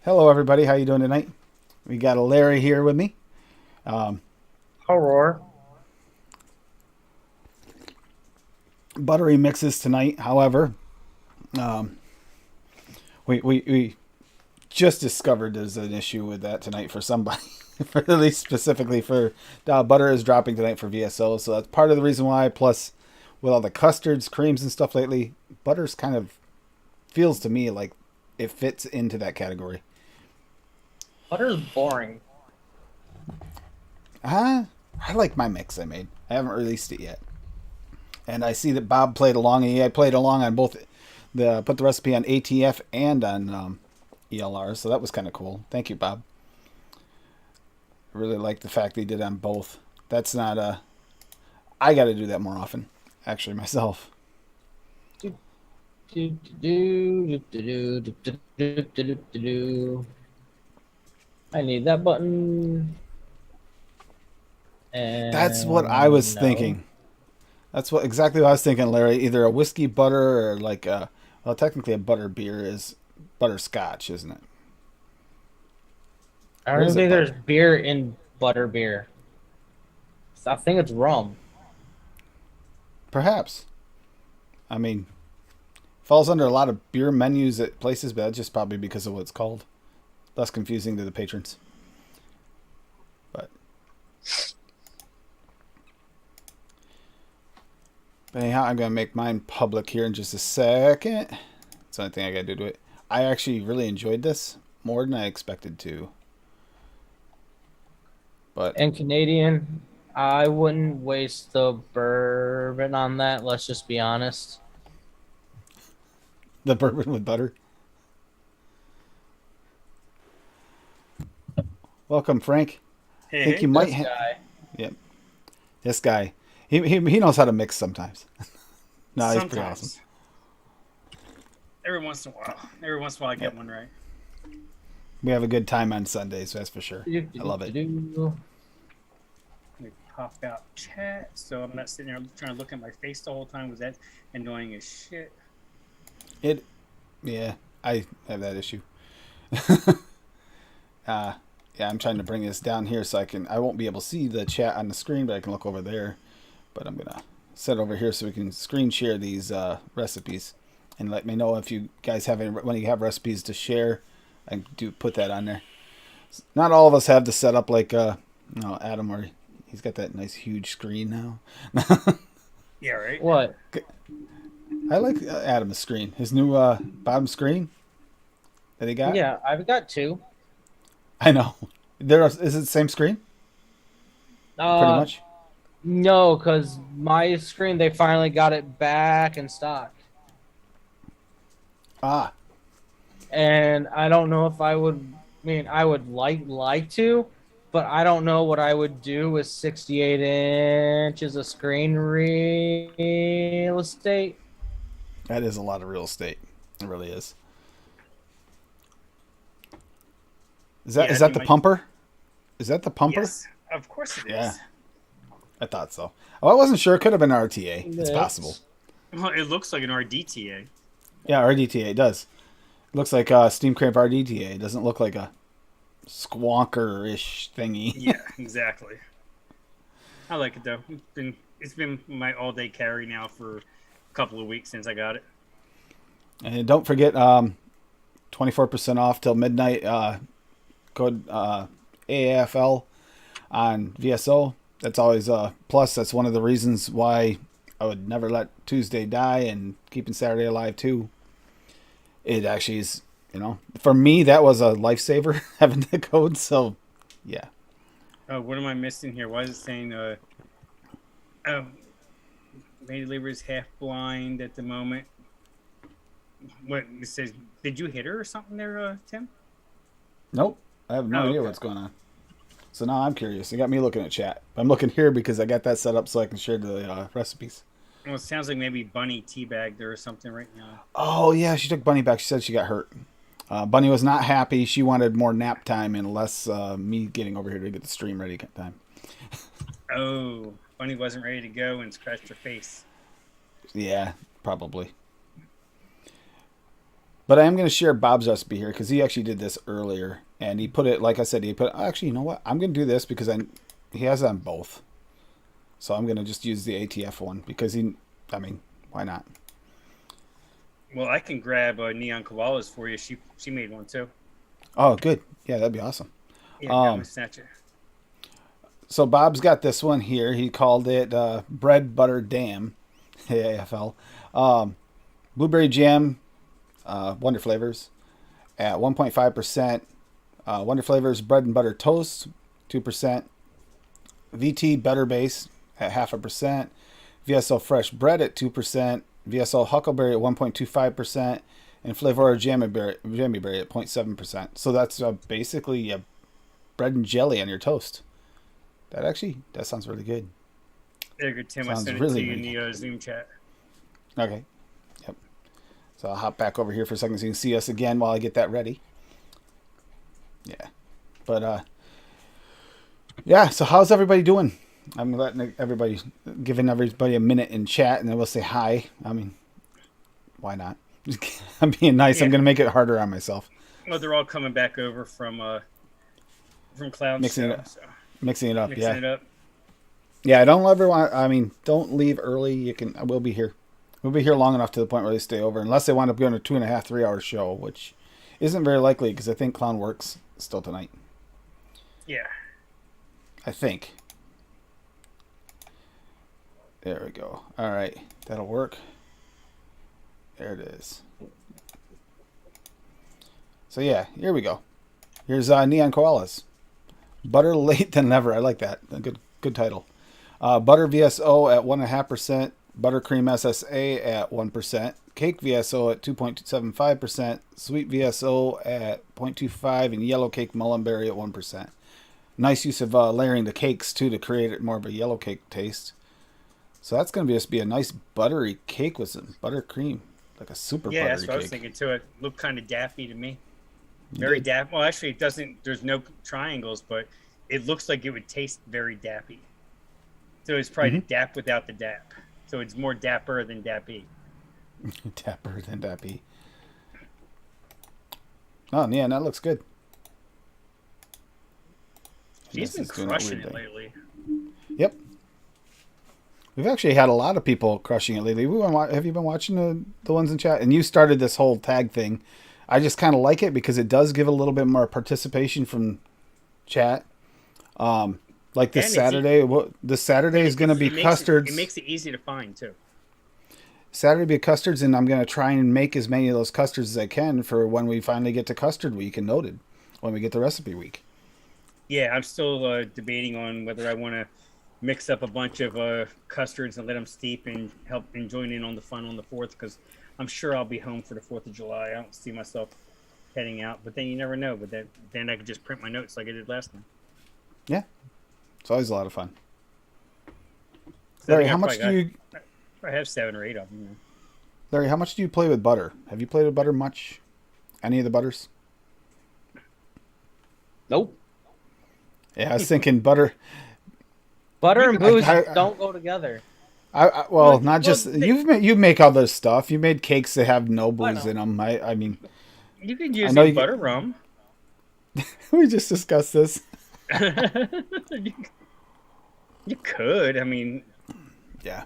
Hello, everybody. How you doing tonight? We got a Larry here with me. Um, Horror. Buttery mixes tonight. However, um, we just discovered there's an issue with that tonight for somebody. For at least specifically for butter is dropping tonight for VSO, so that's part of the reason why. Plus, with all the custards, creams, and stuff lately, butter's kind of feels to me like it fits into that category. Butter's boring. Uh, I like my mix I made. I haven't released it yet. And I see that Bob played along. I played along on both the put the recipe on ATF and on ELR, so that was kind of cool. Thank you, Bob. I really like the fact they did on both. That's not I got to do that more often, actually myself. Do, do, do, do, do, do, do, do, do, do, do. I need that button. That's what I was And no. thinking. That's what exactly what I was thinking, Larry. Either a whiskey butter or like well, technically a butter beer is butterscotch, isn't it? I Or don't is even it think there's butter? beer in butter beer. I think it's rum. Perhaps. I mean, falls under a lot of beer menus at places, but that's just probably because of what it's called. Less confusing to the patrons. But, anyhow, I'm gonna make mine public here in just a second. That's the only thing I gotta do to it. I actually really enjoyed this more than I expected to. But And Canadian, I wouldn't waste the bourbon on that. Let's just be honest. the bourbon with butter. Welcome, Frank. I Hey, think you hey. might. This guy. Yep, this guy. He knows how to mix sometimes. No, he's pretty awesome. Sometimes, every once in a while, I Yep. get one right. We have a good time on Sundays, that's for sure. Do, do, I do, love do, it. do. Let me pop out chat, so I'm not sitting there trying to look at my face the whole time. Was that annoying as shit? It, yeah, I have that issue. uh, yeah, I'm trying to bring this down here so I won't be able to see the chat on the screen, but I can look over there. But I'm gonna set over here so we can screen share these recipes, and let me know if you guys have any when you have recipes to share. I do put that on there. Not all of us have the setup like no Adam, where he's got that nice huge screen now. Yeah, right. What? I like Adam's screen, his new bottom screen that he got. Yeah, I've got two. I know. Is it the same screen? Pretty Uh, much. no, because my screen they finally got it back in stock, Ah, and I don't know if I would. I mean, I would like to, but I don't know what I would do with 68 inches of screen real estate. that is a lot of real estate. It really is. Is that Yeah, is that'd be that the my. pumper? Is that the pumper? Yes, of course it Yeah, is. I thought so. Oh, I wasn't sure. It could have been RTA. It's possible. This Well, it looks like an RDTA. Yeah, RDTA. It does. It looks like Steam Cramp RDTA. It doesn't look like a squonker-ish thingy. Yeah, exactly. I like it though. It's been my all day carry now for a couple of weeks since I got it. And don't forget, 24% off till midnight. Code AAFL on VSO. That's always a plus. That's one of the reasons why I would never let Tuesday die and keeping Saturday alive too. It actually is, for me that was a lifesaver having the code. So, yeah, What am I missing here? Why is it saying um, Lady Labor is half blind at the moment? What it says? Did you hit her or something there, Tim? nope, I have no Oh, idea okay. what's going on. So now I'm curious. You got me looking at chat. I'm looking here because I got that set up so I can share the recipes. Well, it sounds like maybe Bunny teabagged her or something right now. Oh yeah, she took Bunny back. She said she got hurt. Bunny was not happy. She wanted more nap time and less me getting over here to get the stream ready time. Oh, Bunny wasn't ready to go and scratched her face. Yeah, probably. But I am going to share Bob's recipe here because he actually did this earlier. And he put it, like I said, actually, you know what? I'm going to do this because he has it on both. So I'm going to just use the ATF one because why not? Well, I can grab neon koalas for you. She made one too. Oh, good. Yeah, that'd be awesome. Yeah, got my snatcher. So Bob's got this one here. He called it Bread Butter Dam, AFL. Blueberry jam, Wonder Flavors at 1.5%. Wonder Flavors Bread and Butter Toast, 2%. VT Better Base at 0.5%. VSO Fresh Bread at 2%. VSO Huckleberry at 1.25%. And Flavor Jammy Berry at 0.7%. So that's basically bread and jelly on your toast. That sounds really good. There you go, Tim. Sounds I sent really it to you in the Zoom chat. Okay. Yep. So I'll hop back over here for a second so you can see us again while I get that ready. Yeah. But, yeah, so how's everybody doing? I'm giving everybody a minute in chat, and then we'll say hi. I mean, why not? I'm being nice. Yeah. I'm going to make it harder on myself. Well, they're all coming back over from Cloud Mixing Show. it up. Mixing it up, Mixing it up. Yeah, don't leave early. We'll be here. We'll be here long enough to the point where they stay over, unless they wind up going to 2.5, 3 hour show, which isn't very likely because I think Clown works still tonight. Yeah. I think. There we go. All right. That'll work. There it is. So yeah, here we go. Here's Neon Koalas. Butter late than never. I like that. A good title. Butter VSO at 1.5%. Buttercream SSA at 1%. Cake VSO at 2.75%. Sweet VSO at 0.25%. And yellow cake mullenberry at 1%. Nice use of layering the cakes too to create it more of a yellow cake taste. So that's going to just be a nice buttery cake with some buttercream. Like a super buttery cake. Yeah, that's what I was thinking too. It looked kind of dappy to me. Very dappy. Well, actually, it doesn't. There's no triangles, but it looks like it would taste very dappy. So it's probably the dap without the dap. So it's more dapper than dappy. Dapper than dappy. Oh, yeah, that looks good. She's been crushing it lately. Yep. We've actually had a lot of people crushing it lately. Have you been watching the ones in chat? And you started this whole tag thing. I just kind of like it because it does give a little bit more participation from chat. Like this Saturday. This Saturday is going to be custards. It makes it easy to find, too. Saturday be custards, and I'm going to try and make as many of those custards as I can for when we finally get to custard week and noted, when we get the recipe week. Yeah, I'm still debating on whether I want to mix up a bunch of custards and let them steep and help and join in on the fun on the 4th, because I'm sure I'll be home for the 4th of July. I don't see myself heading out, but then you never know. But then I could just print my notes like I did last time. Yeah, it's always a lot of fun. So Larry, how much do you? I have 7 or 8 of them. Larry, how much do you play with butter? Have you played with butter much? Any of the butters? Nope. Yeah, I was thinking butter. Butter and booze don't go together. You make other stuff. You made cakes that have no booze in them. I mean, you could use butter rum. We just discussed this. You could. I mean, yeah.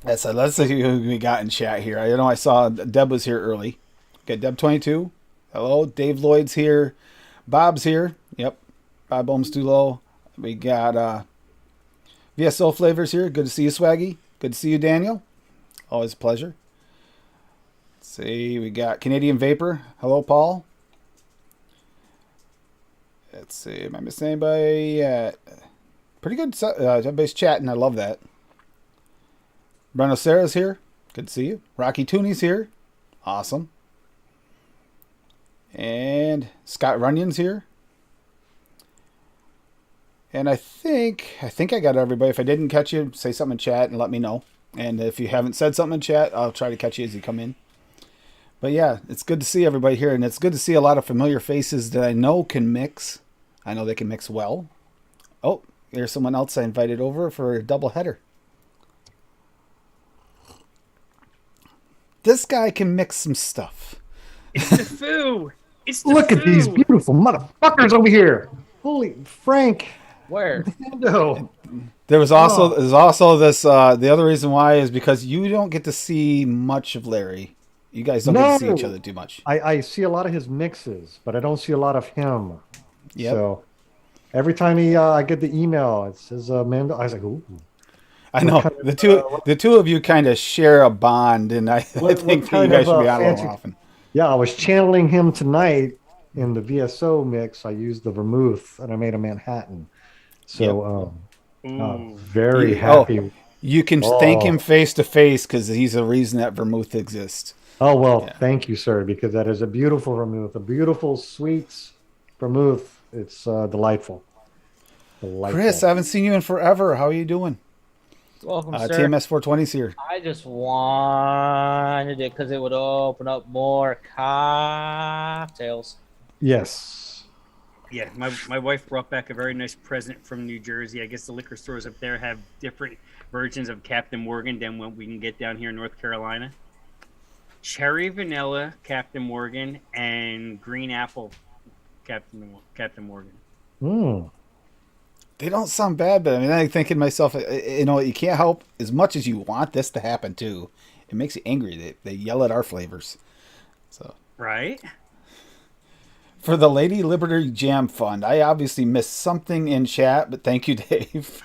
Let's see who we got in chat here. I saw Deb was here early. Okay, Deb22. Hello, Dave Lloyd's here. Bob's here. Yep, Bob Olmstulo. We got VSO Flavors here. Good to see you, Swaggy. Good to see you, Daniel. Always a pleasure. Let's see, we got Canadian Vapor. Hello, Paul. Let's see, am I missing anybody? Pretty good. Everybody's chatting. I love that. Breno Sarah's here. Good to see you. Rocky Tooney's here. Awesome. And Scott Runyon's here. And I think I got everybody. If I didn't catch you, say something in chat and let me know. And if you haven't said something in chat, I'll try to catch you as you come in. But yeah, it's good to see everybody here. And it's good to see a lot of familiar faces that I know can mix. I know they can mix well. Oh, there's someone else I invited over for a double header. This guy can mix some stuff. It's the foo. It's the Look at these foo. beautiful motherfuckers over here. Holy Frank. Where? Nintendo. Oh, There's also this the other reason why is because you don't get to see much of Larry. You guys don't get to see each no. other too much. I see a lot of his mixes, but I don't see a lot of him. Yep. So every time I get the email, it says Mando. I was like, ooh, I what know. kind of The two of you kind of share a bond and I what think that you kind guys of should be on a little fancy? more often. Yeah, I was channeling him tonight in the VSO mix. I used the vermouth and I made a Manhattan. Yep. So Ooh. very Oh, happy. you can thank him Oh, face to face because he's the reason that vermouth exists. oh well, Yeah. thank you, sir, because that is a beautiful vermouth, a beautiful sweet vermouth. It's delightful, Chris, I delightful. haven't seen you in forever. How are you doing? Welcome, sir. TMS 420's here. I just wanted it because it would open up more cocktails. Yes. Yeah, my wife brought back a very nice present from New Jersey. I guess the liquor stores up there have different versions of Captain Morgan than what we can get down here in North Carolina. Cherry vanilla Captain Morgan and green apple Captain Morgan. Mm. They don't sound bad, but I mean, I'm thinking to myself, you can't help as much as you want this to happen too. It makes you angry. They yell at our flavors. So Right? for the Lady Liberty Jam Fund, I obviously missed something in chat, but thank you, Dave.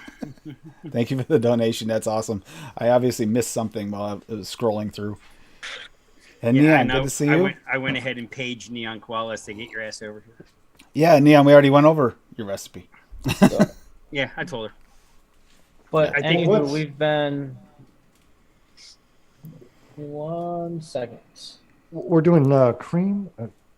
Thank you for the donation. That's awesome. I obviously missed something while I was scrolling through. And Yeah, Neon, good to see you. I went ahead and paged Neon Koalas to get your ass over here. Yeah, Neon, we already went over your recipe. Yeah, I told her. But I think anywho, what's we've been 1 second. we're doing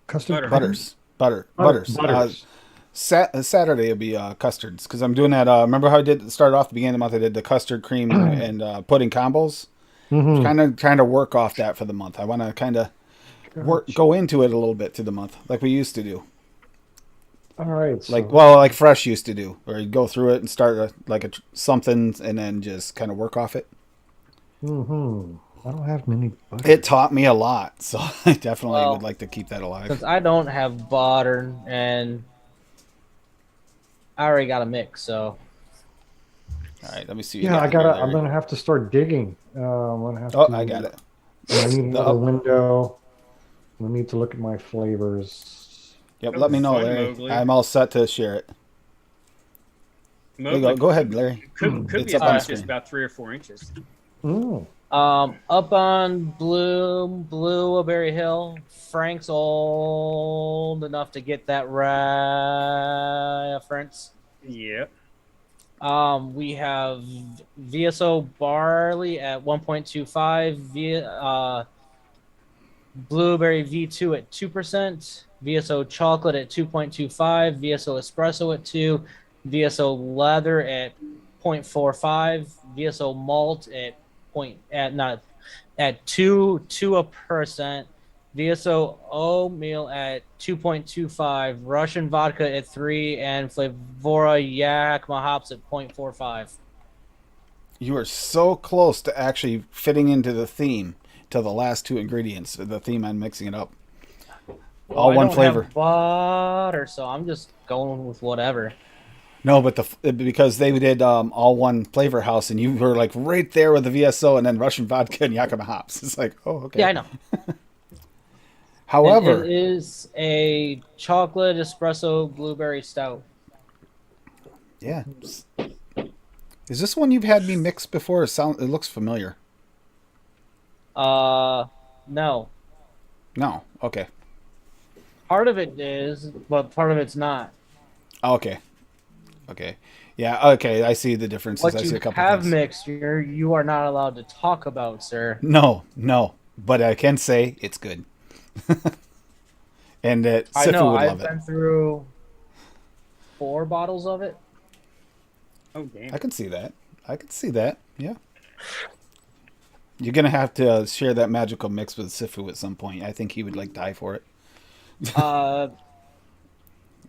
custard Butter. cream? Butters. Butters. Saturday will be custards because I'm doing that. Remember how I did start off the beginning of the month? I did the custard cream and pudding combos. Hmm. Kind of trying to work off that for the month. I want to kind of go into it a little bit through the month, like we used to do. All right. So, Like Fresh used to do, where you go through it and start something and then just kind of work off it. I don't have many butters. It taught me a lot, so I definitely would Well, like to keep that alive. since I don't have butter and I already got a mix, so All right, let me see. Yeah, You got I'm gonna have to start digging. I'm gonna have Oh, to. I got it. I need The another window. I need to look at my flavors. Yep, Oh, let me know, fun, Larry. Mowgli. I'm all set to share it. There you go. Go ahead, Larry. Could It's be up on the about screen. just about 3 or 4 inches. Mm. up on Blueberry Hill, Frank's old enough to get that reference. Yep. We have VSO barley at 1.25, blueberry V2 at 2%, VSO chocolate at 2.25, VSO espresso at 2, VSO leather at 0.45, VSO malt at not at 2%, VSO oatmeal at 2.25, Russian vodka at 3, and Flavora Yakima hops at 0.45. You are so close to actually fitting into the theme to the last two ingredients. The theme I'm mixing it up. Well, All I one don't flavor. have butter, so I'm just going with whatever. No, but because they did all one flavor house, and you were like right there with the VSO, and then Russian vodka and Yakima hops. It's like, oh, okay. Yeah, I know. However, It is a chocolate espresso blueberry stout. yeah, is this one you've had me mix before? It looks familiar. No. No, okay, Part of it is, but part of it's not. okay, yeah, okay. I see the differences. What I see you a couple have things. mixed, you are not allowed to talk about, sir. No, but I can say it's good, and that I Sifu know. would I've love it. been through 4 bottles of it. Oh, damn. I can see that. Yeah. You're gonna have to share that magical mix with Sifu at some point. I think he would die for it. Uh,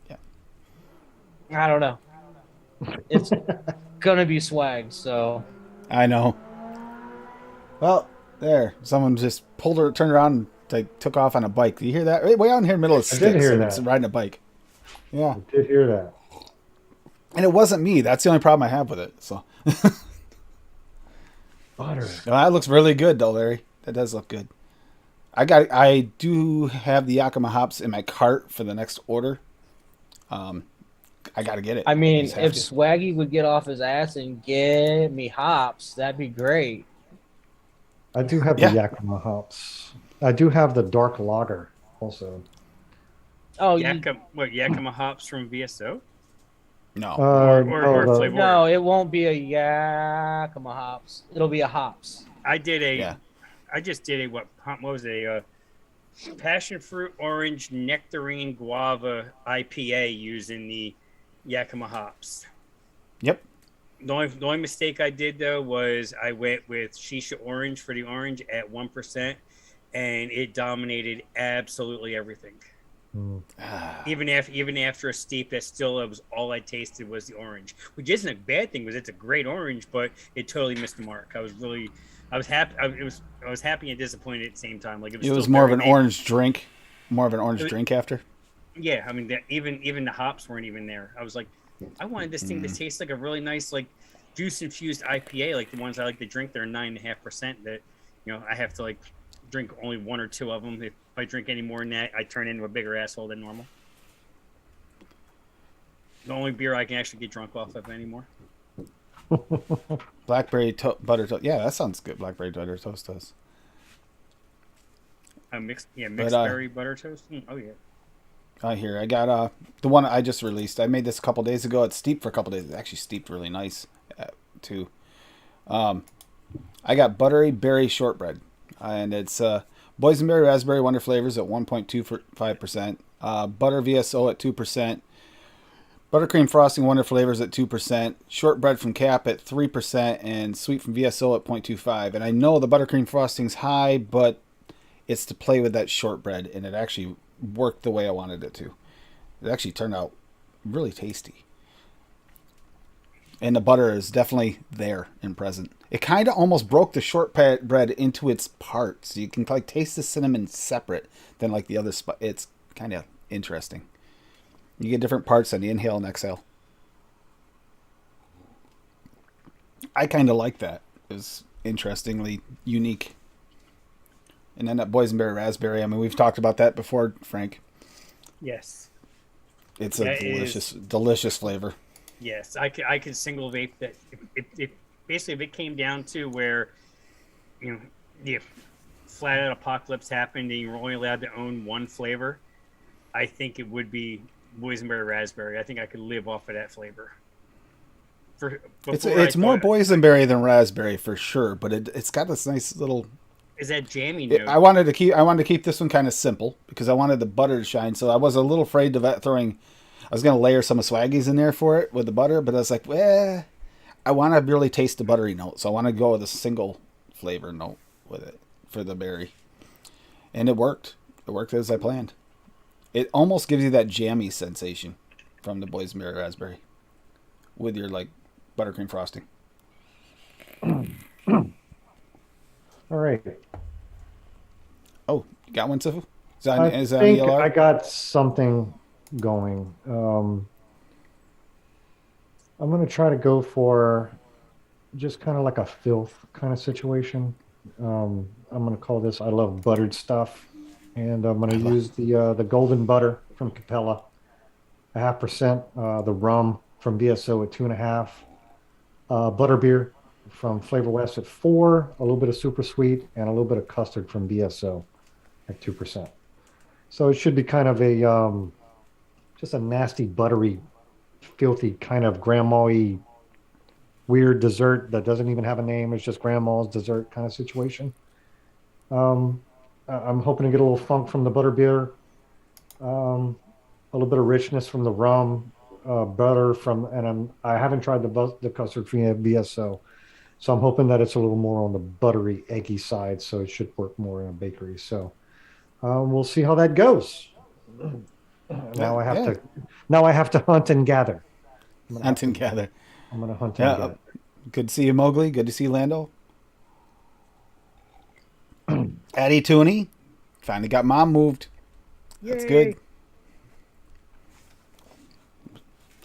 Yeah. I don't know. It's gonna be swag, so I know. Well, There, someone just turned around, and like took off on a bike. Do you hear that? Way out in here, in the middle of I did sticks, hear and that. it's riding a bike. Yeah, I did hear that. and it wasn't me. That's the only problem I have with it. So Butter. that looks really good, though, Larry. That does look good. I do have the Yakima hops in my cart for the next order. I got to get it. I mean, Just have if to. Swaggy would get off his ass and get me hops, that'd be great. I do have the Yeah. Yakima hops. I do have the dark lager also. Oh, Yakima hops from VSO? No. Or no, flavor. no, it won't be a Yakima hops. It'll be a hops. I Yeah. just did a what was a passion fruit orange nectarine guava IPA using the Yakima hops. Yep. The only mistake I did though was I went with Shisha Orange for the orange at 1%, and it dominated absolutely everything. Mm. Even after a steep, that still was all I tasted was the orange, which isn't a bad thing. It's a great orange, but it totally missed the mark. I was happy. I was happy and disappointed at the same time. Like It still was more of very an orange drink. More of an orange drink after. Yeah, I mean, even the hops weren't even there. I was like, I wanted this thing to taste like a really nice, like juice infused IPA, like the ones I like to drink. They're 9.5%. That I have to like drink only one or two of them. If I drink any more than that, I turn into a bigger asshole than normal. The only beer I can actually get drunk off of anymore. Blackberry butter toast. Yeah, that sounds good. Blackberry butter toast does. Mixed berry butter toast. Oh yeah. Here I got the one I just released. I made this a couple days ago. It's steeped for a couple days. It's actually steeped really nice, too. I got buttery berry shortbread, and it's boysenberry raspberry wonder flavors at 1.25%. Butter VSO at 2%. Buttercream frosting wonder flavors at 2%. Shortbread from Cap at 3%, and sweet from VSO at 0.25. And I know the buttercream frosting's high, but it's to play with that shortbread, and it actually worked the way I wanted it to. It actually turned out really tasty. And the butter is definitely there and present. It kind of almost broke the shortbread into its parts. You can like taste the cinnamon separate than like the other spot. It's kind of interesting. You get different parts on the inhale and exhale. I kind of like that. It's interestingly unique. And then that boysenberry raspberry. I mean, we've talked about that before, Frank. Yes. It's a delicious flavor. Yes, I could single vape that. If basically if it came down to where, the flat out apocalypse happened and you were only allowed to own one flavor, I think it would be boysenberry raspberry. I think I could live off of that flavor. It's more boysenberry than raspberry for sure, but it's got this nice little. Is that jammy note? I wanted to keep this one kind of simple because I wanted the butter to shine. So I was a little afraid of throwing. I was going to layer some of Swaggies in there for it with the butter, but I was like, I want to really taste the buttery note, so I want to go with a single flavor note with it for the berry, and it worked. It worked as I planned. It almost gives you that jammy sensation from the boysenberry raspberry with your like buttercream frosting. All right. Oh, you got one, Sifu? I Is that think ELR? I got something going. I'm going to try to go for just kind of like a filth kind of situation. I'm going to call this I Love Buttered Stuff. And I'm going to use the golden butter from Capella, 0.5%. The rum from BSO at 2.5%. Butterbeer from Flavor West at 4%. A little bit of super sweet and a little bit of custard from BSO at 2%. So it should be kind of a just a nasty, buttery, filthy kind of grandma-y weird dessert that doesn't even have a name. It's just grandma's dessert kind of situation. I'm hoping to get a little funk from the butterbeer, a little bit of richness from the rum, butter from, and I haven't tried the custard free BSO, so I'm hoping that it's a little more on the buttery, eggy side, so it should work more in a bakery. So we'll see how that goes. Now I have to hunt and gather. Hunt and gather. I'm gonna hunt and gather. Good to see you, Mowgli. Good to see you, Lando. Addie Tooney finally got mom moved. That's good.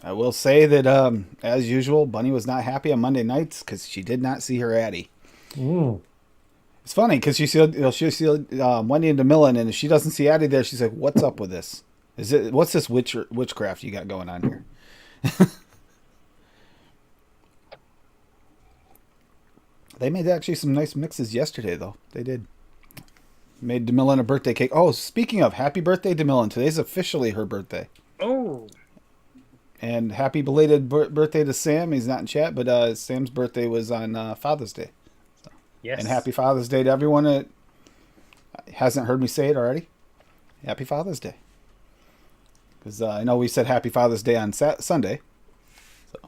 I will say that, as usual, Bunny was not happy on Monday nights because she did not see her Addie. Mm. It's funny because she'll see Wendy and DeMillan, and if she doesn't see Addie there, she's like, "What's up with this? What's this witchcraft you got going on here?" They made actually some nice mixes yesterday, though. They did. Made DeMillan a birthday cake. Oh, speaking of, happy birthday, DeMillan. Today's officially her birthday. Oh, And happy belated birthday to Sam. He's not in chat, but Sam's birthday was on Father's Day. yes. And happy Father's Day to everyone that hasn't heard me say it already. Happy Father's Day. Because I know we said happy Father's Day on Sunday. So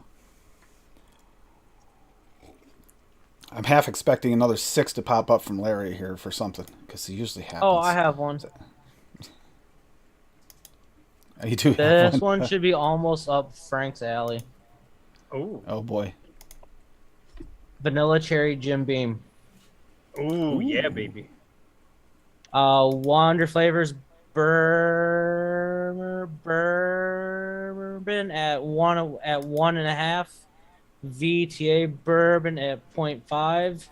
I'm half expecting another 6 to pop up from Larry here for something. Because he usually happens. Oh, I have one. You do have This one should be almost up Frank's alley. Oh, Oh, boy. Vanilla cherry Jim Beam. oh, yeah, baby. Wonder Flavors bourbon at 1.5. VTA bourbon at 0.5.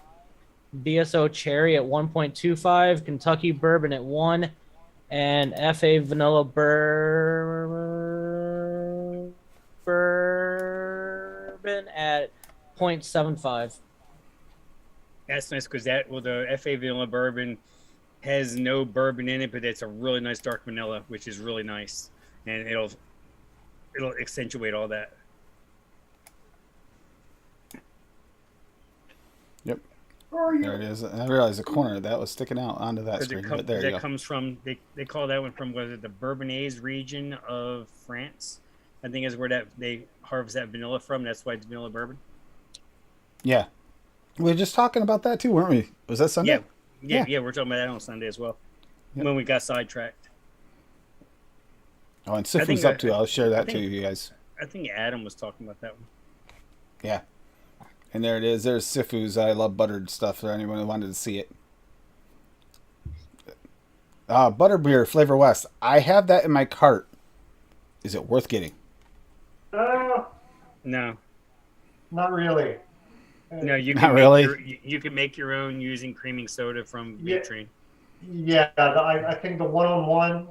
BSO cherry at 1.25. Kentucky bourbon at 1. And FA vanilla bourbon at 0.75. That's nice because the FA vanilla bourbon has no bourbon in it, but it's a really nice dark vanilla, which is really nice, and it'll accentuate all that. Yep. There it is. I realized the corner of that was sticking out onto that screen. But there you go. Comes from they call that one from, was it the Bourbonnais region of France? I think is where that they harvest that vanilla from. That's why it's vanilla bourbon. Yeah. We were just talking about that too, weren't we? Was that Sunday? Yeah. We're talking about that on Sunday as well. Yep. When we got sidetracked. Oh, and Sifu's up too. I'll share that to you guys. I think Adam was talking about that one. Yeah. And there it is. There's Sifu's I Love Buttered stuff for anyone who wanted to see it. Butterbeer Flavor West. I have that in my cart. Is it worth getting? No. Not really. No, you Not can really? you can make your own using creaming soda from Yeah. Buttery. Yeah, I think the one-on-one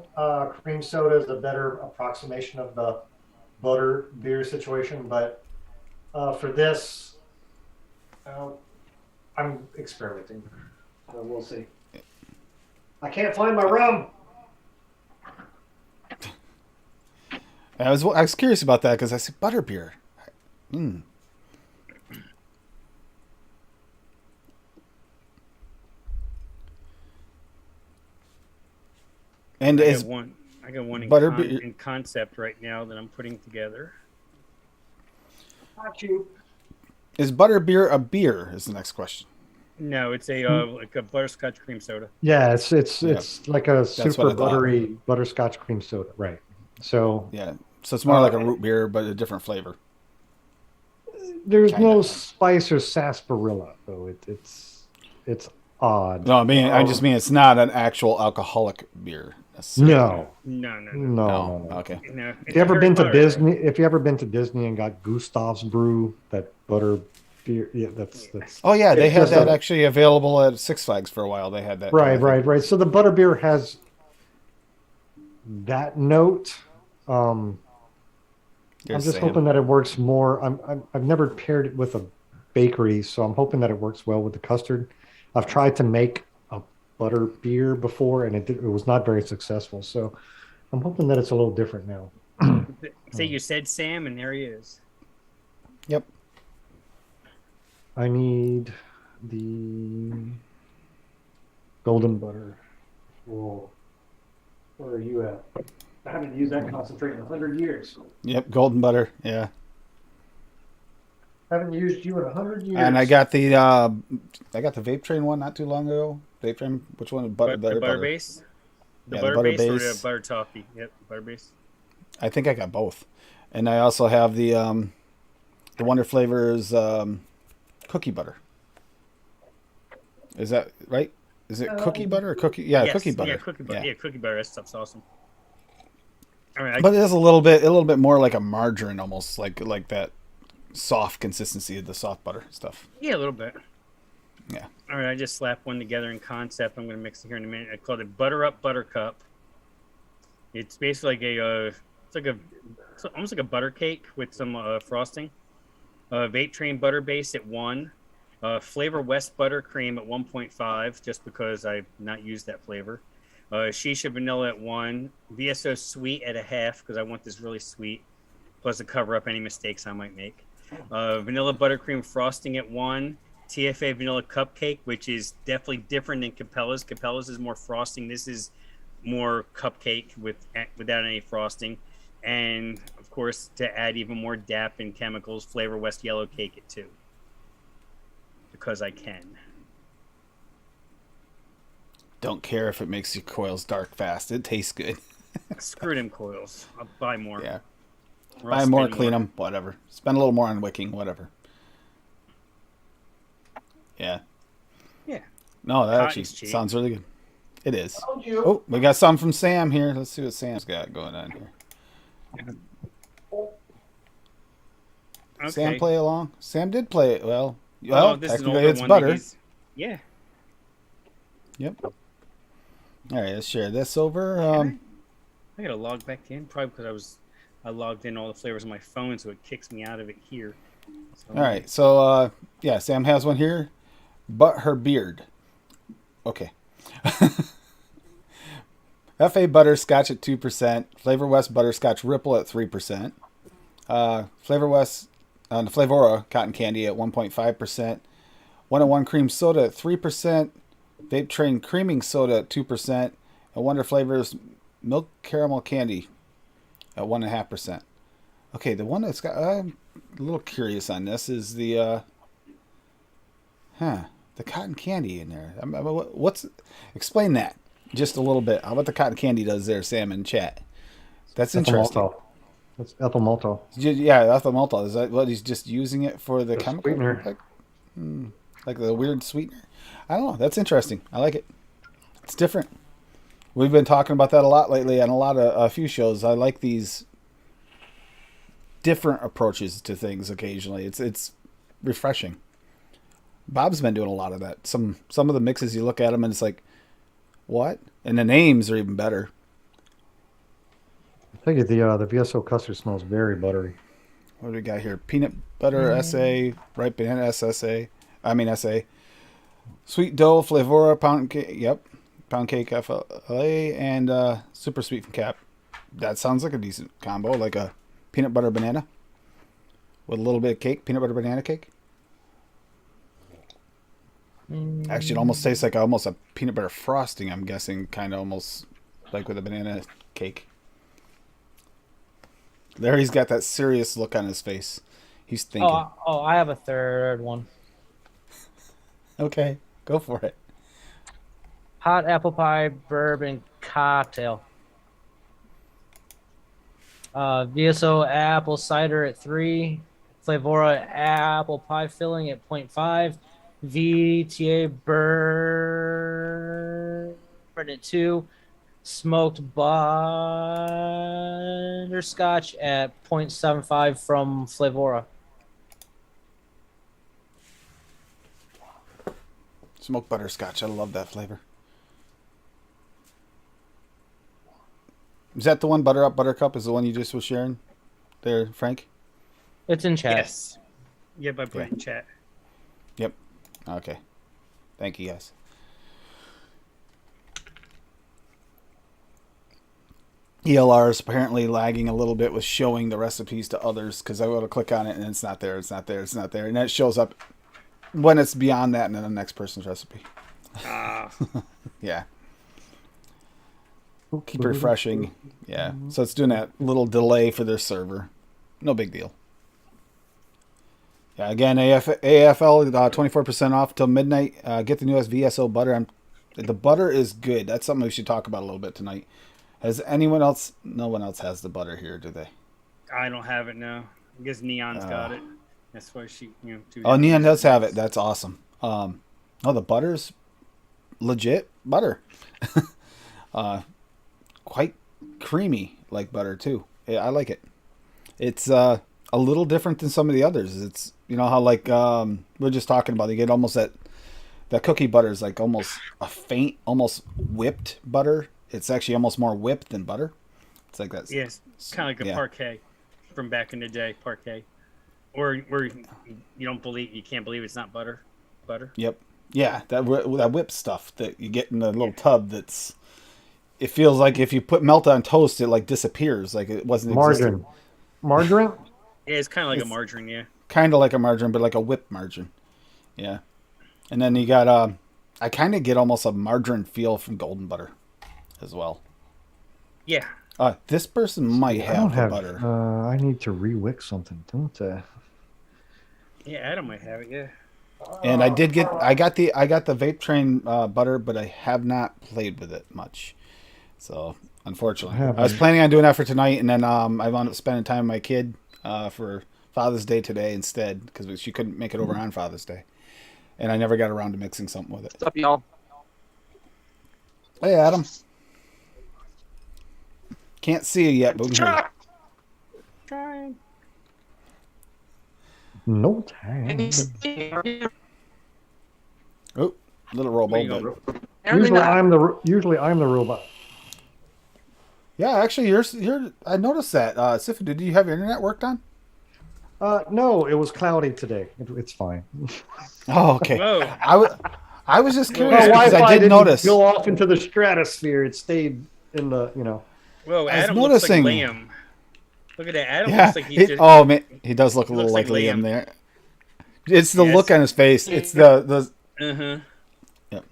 cream soda is a better approximation of the butter beer situation. But for this, I'm experimenting. We'll see. I can't find my rum. I was curious about that because I said butterbeer. And I is got one butterbeer in concept right now that I'm putting together. Not you. is butterbeer a beer? Is the next question. No, it's a like a butterscotch cream soda. Yeah, it's like a what super I thought. buttery butterscotch cream soda, right? So Yeah. So it's more like a root beer, but a different flavor. there's Kinda. no spice or sarsaparilla, though. It's odd. No, I just mean it's not an actual alcoholic beer. No. No. Okay. No. If you ever been to Disney, and got Gustav's Brew, that butter beer, yeah, that's. Oh yeah, they it's had just that actually available at Six Flags for a while. They had that. right. So the butter beer has that note. I'm just hoping that it works more. I've never paired it with a bakery, so I'm hoping that it works well with the custard. I've tried to make a butter beer before, and it was not very successful. So I'm hoping that it's a little different now. Say you said Sam, and there he is. Yep. I need the golden butter. Whoa. Where are you at? I haven't used that concentrate in 100 years. Yep. Golden butter. Yeah. I haven't used you in 100 years. And I got the vape train one not too long ago. Vape train. Which one? The butter base. The butter base or the butter toffee. Yep, butter base. I think I got both, and I also have the Wonder Flavors cookie butter. Is that right? Is it cookie butter or cookie? Yeah, Yes, cookie butter. yeah, cookie butter. Yeah, cookie butter. That stuff's awesome. All right, But it is a little bit more like a margarine, almost like that soft consistency of the soft butter stuff. yeah, a little bit. Yeah. All right, I just slapped one together in concept. I'm going to mix it here in a minute. I called it Butter Up Buttercup. It's basically like it's almost like a butter cake with some frosting. Vape Train butter base at 1. Flavor West buttercream at 1.5, just because I've not used that flavor. Shisha vanilla at 1. VSO sweet at 0.5, because I want this really sweet, plus to cover up any mistakes I might make. Vanilla buttercream frosting at 1. TFA vanilla cupcake, which is definitely different than Capella's. Capella's is more frosting. This is more cupcake without any frosting. And of course, to add even more DAP and chemicals, Flavor West yellow cake at 2. Because I can. Don't care if it makes your coils dark fast. It tastes good. Screw them coils. I'll buy more. Yeah. Or I'll Buy more, spend clean them, whatever. Spend a little more on wicking, whatever. Yeah. Yeah. No, that actually Cotton's cheap. sounds really good. It is. Oh, we got some from Sam here. Let's see what Sam's got going on here. Okay. Sam play along? Sam did play it. Well, This is an technically older it's one butter. that he's- Yeah. Yep. All right, let's share this over. I gotta log back in, probably because I logged in all the flavors on my phone, so it kicks me out of it here. So, All right, so yeah, Sam has one here, but her beard. Okay. FA Butterscotch at 2%, Flavor West Butterscotch Ripple at 3%, Flavor West the Flavora Cotton Candy at 1.5%, 101 Cream Soda at 3%, Vape Train Creaming Soda at 2%, and Wonder Flavors Milk Caramel Candy at 1.5%. Okay, the one that's got I'm a little curious on this is the the cotton candy in there. What's explain that just a little bit. How about the cotton candy does there, Sam, in chat? That's interesting. Malto. That's ethyl malto. Yeah, ethyl malto. Is that what he's just using it for the The chemical? sweetener. Like the weird sweetener? I don't know. That's interesting. I like it. It's different. We've been talking about that a lot lately on a few shows. I like these different approaches to things occasionally. It's refreshing. Bob's been doing a lot of that. Some of the mixes, you look at them and it's like, what? And the names are even better. I think the VSO custard smells very buttery. What do we got here? Peanut butter SA, ripe banana SSA. I mean SA. Sweet dough, Flavora, pound cake. Yep, pound cake FLA, and super sweet from Cap. That sounds like a decent combo, like a peanut butter banana with a little bit of cake, peanut butter banana cake. Actually, it almost tastes like almost a peanut butter frosting. I'm guessing, kind of almost like with a banana cake. Larry's got that serious look on his face. He's thinking. I have a third one. Okay, go for it. Hot apple pie bourbon cocktail. VSO apple cider at 3. Flavora apple pie filling at 0.5. VTA bourbon at 2. Smoked butterscotch at 0.75 from Flavora. Smoked butterscotch. I love that flavor. Is that the one, Butter Up Buttercup, is the one you just was sharing there, Frank? It's in chat. Yes. Yep, I put it in chat. Yep. Okay. Thank you, guys. ELR is apparently lagging a little bit with showing the recipes to others because I go to click on it and it's not there, it's not there, it's not there. And then it shows up when it's beyond that and then the next person's recipe. Yeah. Keep refreshing. Yeah. So it's doing that little delay for their server. No big deal. Yeah, again, AFL 24% off till midnight. Get the newest VSO butter. The butter is good. That's something we should talk about a little bit tonight. Has anyone else? No one else has the butter here, do they? I don't have it now. I guess Neon's got it. That's why she, Oh, Neon does have it. That's awesome. The butter's legit butter. Quite creamy like butter too. Yeah, I like it. It's a little different than some of the others. It's how like we're just talking about. You get almost that cookie butter is like almost a faint, almost whipped butter. It's actually almost more whipped than butter. It's like that. Yes, kind of like a yeah. parquet from back in the day, parquet, or where you can't believe it's not butter. Yep. Yeah, that whipped stuff that you get in the little tub. It feels like if you put melt on toast, it like disappears, like it wasn't existing. Margarine. Yeah, it's kind of like a margarine. Yeah. Kind of like a margarine, but like a whipped margarine. Yeah. And then you got I kind of get almost a margarine feel from golden butter as well. Yeah. This person might I don't have the butter. I need to re-wick something, don't I? Yeah, Adam might have it. Yeah. And I got the vape train butter, but I have not played with it much. So unfortunately, I was planning on doing that for tonight, and then I wound up spending time with my kid for Father's Day today instead because she couldn't make it over on Father's Day, and I never got around to mixing something with it. What's up, y'all? Hey, Adam. Can't see you yet, but we can hear you. Trying. No time. Oh, little robot. Usually I'm the robot. Yeah, actually, you're. I noticed that. Sifu, did you have your internet worked on? No, it was cloudy today. It's fine. Oh, okay. Whoa. I was just curious Well, because Wi-Fi I did didn't notice. go off into the stratosphere. It stayed in the Whoa, I was Adam noticing- looks like Liam. Look at that. Adam Yeah. looks like he's just. Oh man, he does look a little looks like like Liam Liam. there. It's the Yes. look on his face. It's the. Uh-huh. Yep.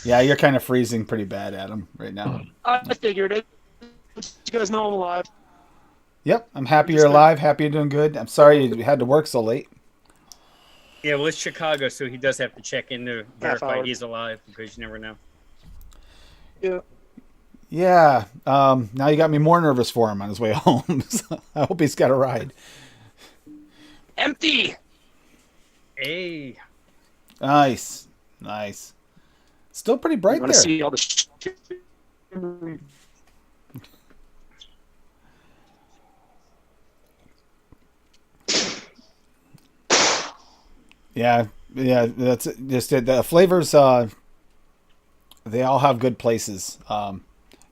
Yeah, you're kind of freezing pretty bad, Adam, right now. I figured it. You guys know I'm alive. Yep, I'm happy you're alive. Happy you're doing good. I'm sorry you had to work so late. Yeah, well, it's Chicago, so he does have to check in to verify hour. he's alive because you never know. Yeah. Yeah. Now you got me more nervous for him on his way home. So I hope he's got a ride. Empty. Hey. Nice. Still pretty bright I want there. to see all the Yeah. That's just it. The flavors. They all have good places.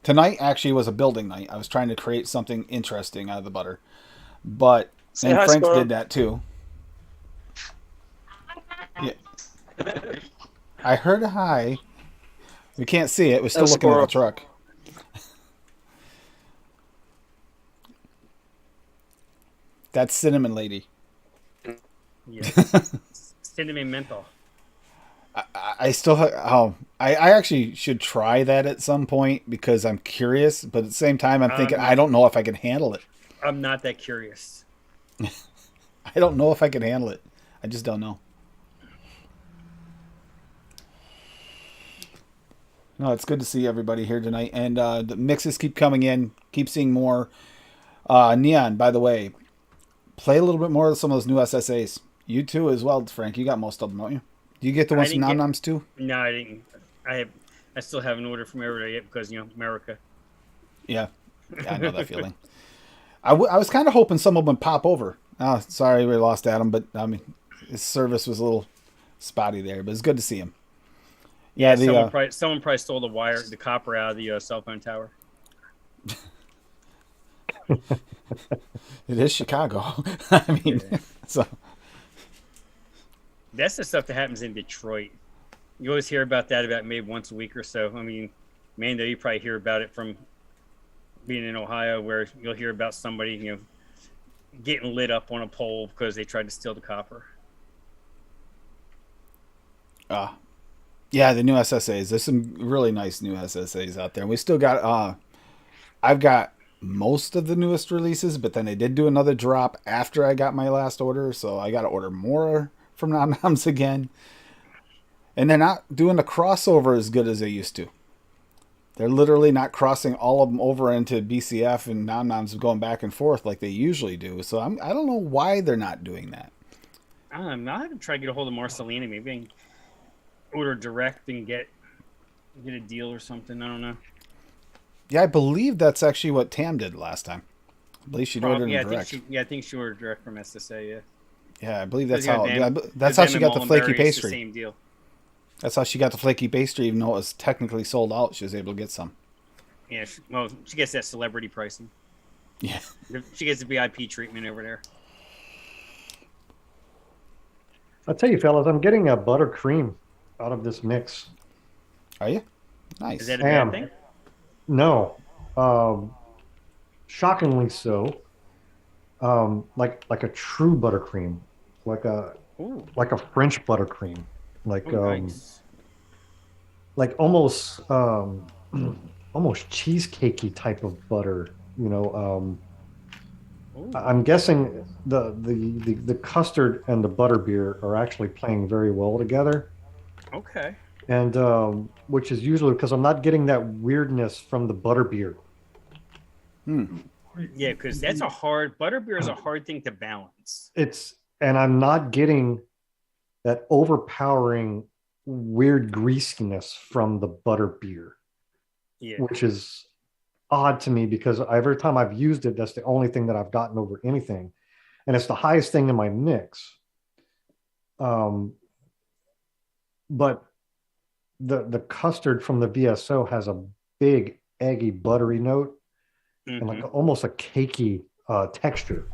Tonight actually was a building night. I was trying to create something interesting out of the butter, and hi, Frank Squirrel. did that too. Yeah. I heard a hi. We can't see it. We're still looking at the truck. That's Cinnamon Lady. Yeah. Cinnamon menthol. I still I actually should try that at some point because I'm curious, but at the same time I'm thinking I don't know if I can handle it. I'm not that curious. I don't know if I can handle it. I just don't know. No, it's good to see everybody here tonight, and the mixes keep coming in. Keep seeing more. Neon, by the way, play a little bit more of some of those new SSAs. You too, as well, Frank. You got most of them, don't you? Do you get the ones from Nom Noms too? No, I didn't. I still haven't ordered from everywhere yet because America. Yeah, I know that feeling. I was kind of hoping some of them would pop over. Oh, sorry we lost Adam, but I mean his service was a little spotty there, but it's good to see him. Yeah, someone probably stole the copper out of the cell phone tower. It is Chicago. I mean, Yeah. so That's the stuff that happens in Detroit. You always hear about that about maybe once a week or so. I mean, Mando, you probably hear about it from being in Ohio, where you'll hear about somebody, getting lit up on a pole because they tried to steal the copper. yeah, the new SSAs. There's some really nice new SSAs out there. And we still got I've got most of the newest releases, but then they did do another drop after I got my last order, so I got to order more from Nom Noms again. And they're not doing the crossover as good as they used to. They're literally not crossing all of them over into BCF and Nom Noms going back and forth like they usually do. So I don't know why they're not doing that. I haven't tried to get a hold of Marcelina. Maybe order direct and get a deal or something. I don't know. Yeah, I believe that's actually what Tam did last time. I believe she'd ordered Yeah, them direct. I think she ordered direct from SSA. Yeah, Yeah, I believe that's because how. them, That's because how them she and got the flaky Mullenberry, it's the pastry. same deal. That's how she got the flaky pastry, even though it was technically sold out. She was able to get some. Yeah, she gets that celebrity pricing. Yeah. She gets the VIP treatment over there. I'll tell you, fellas, I'm getting a buttercream out of this mix. Are you? Nice. Is that a bad thing? No, shockingly so. Like a true buttercream, like a Ooh, French buttercream, like nice. like almost almost cheesecakey type of butter. I'm guessing the custard and the butterbeer are actually playing very well together, Okay. and which is usually because I'm not getting that weirdness from the butterbeer. Yeah, because that's a hard butterbeer is a hard thing to balance. And I'm not getting that overpowering weird greasiness from the butterbeer, Yeah. which is odd to me because every time I've used it, that's the only thing that I've gotten over anything, and it's the highest thing in my mix. But the custard from the VSO has a big eggy buttery note and like almost a cakey texture,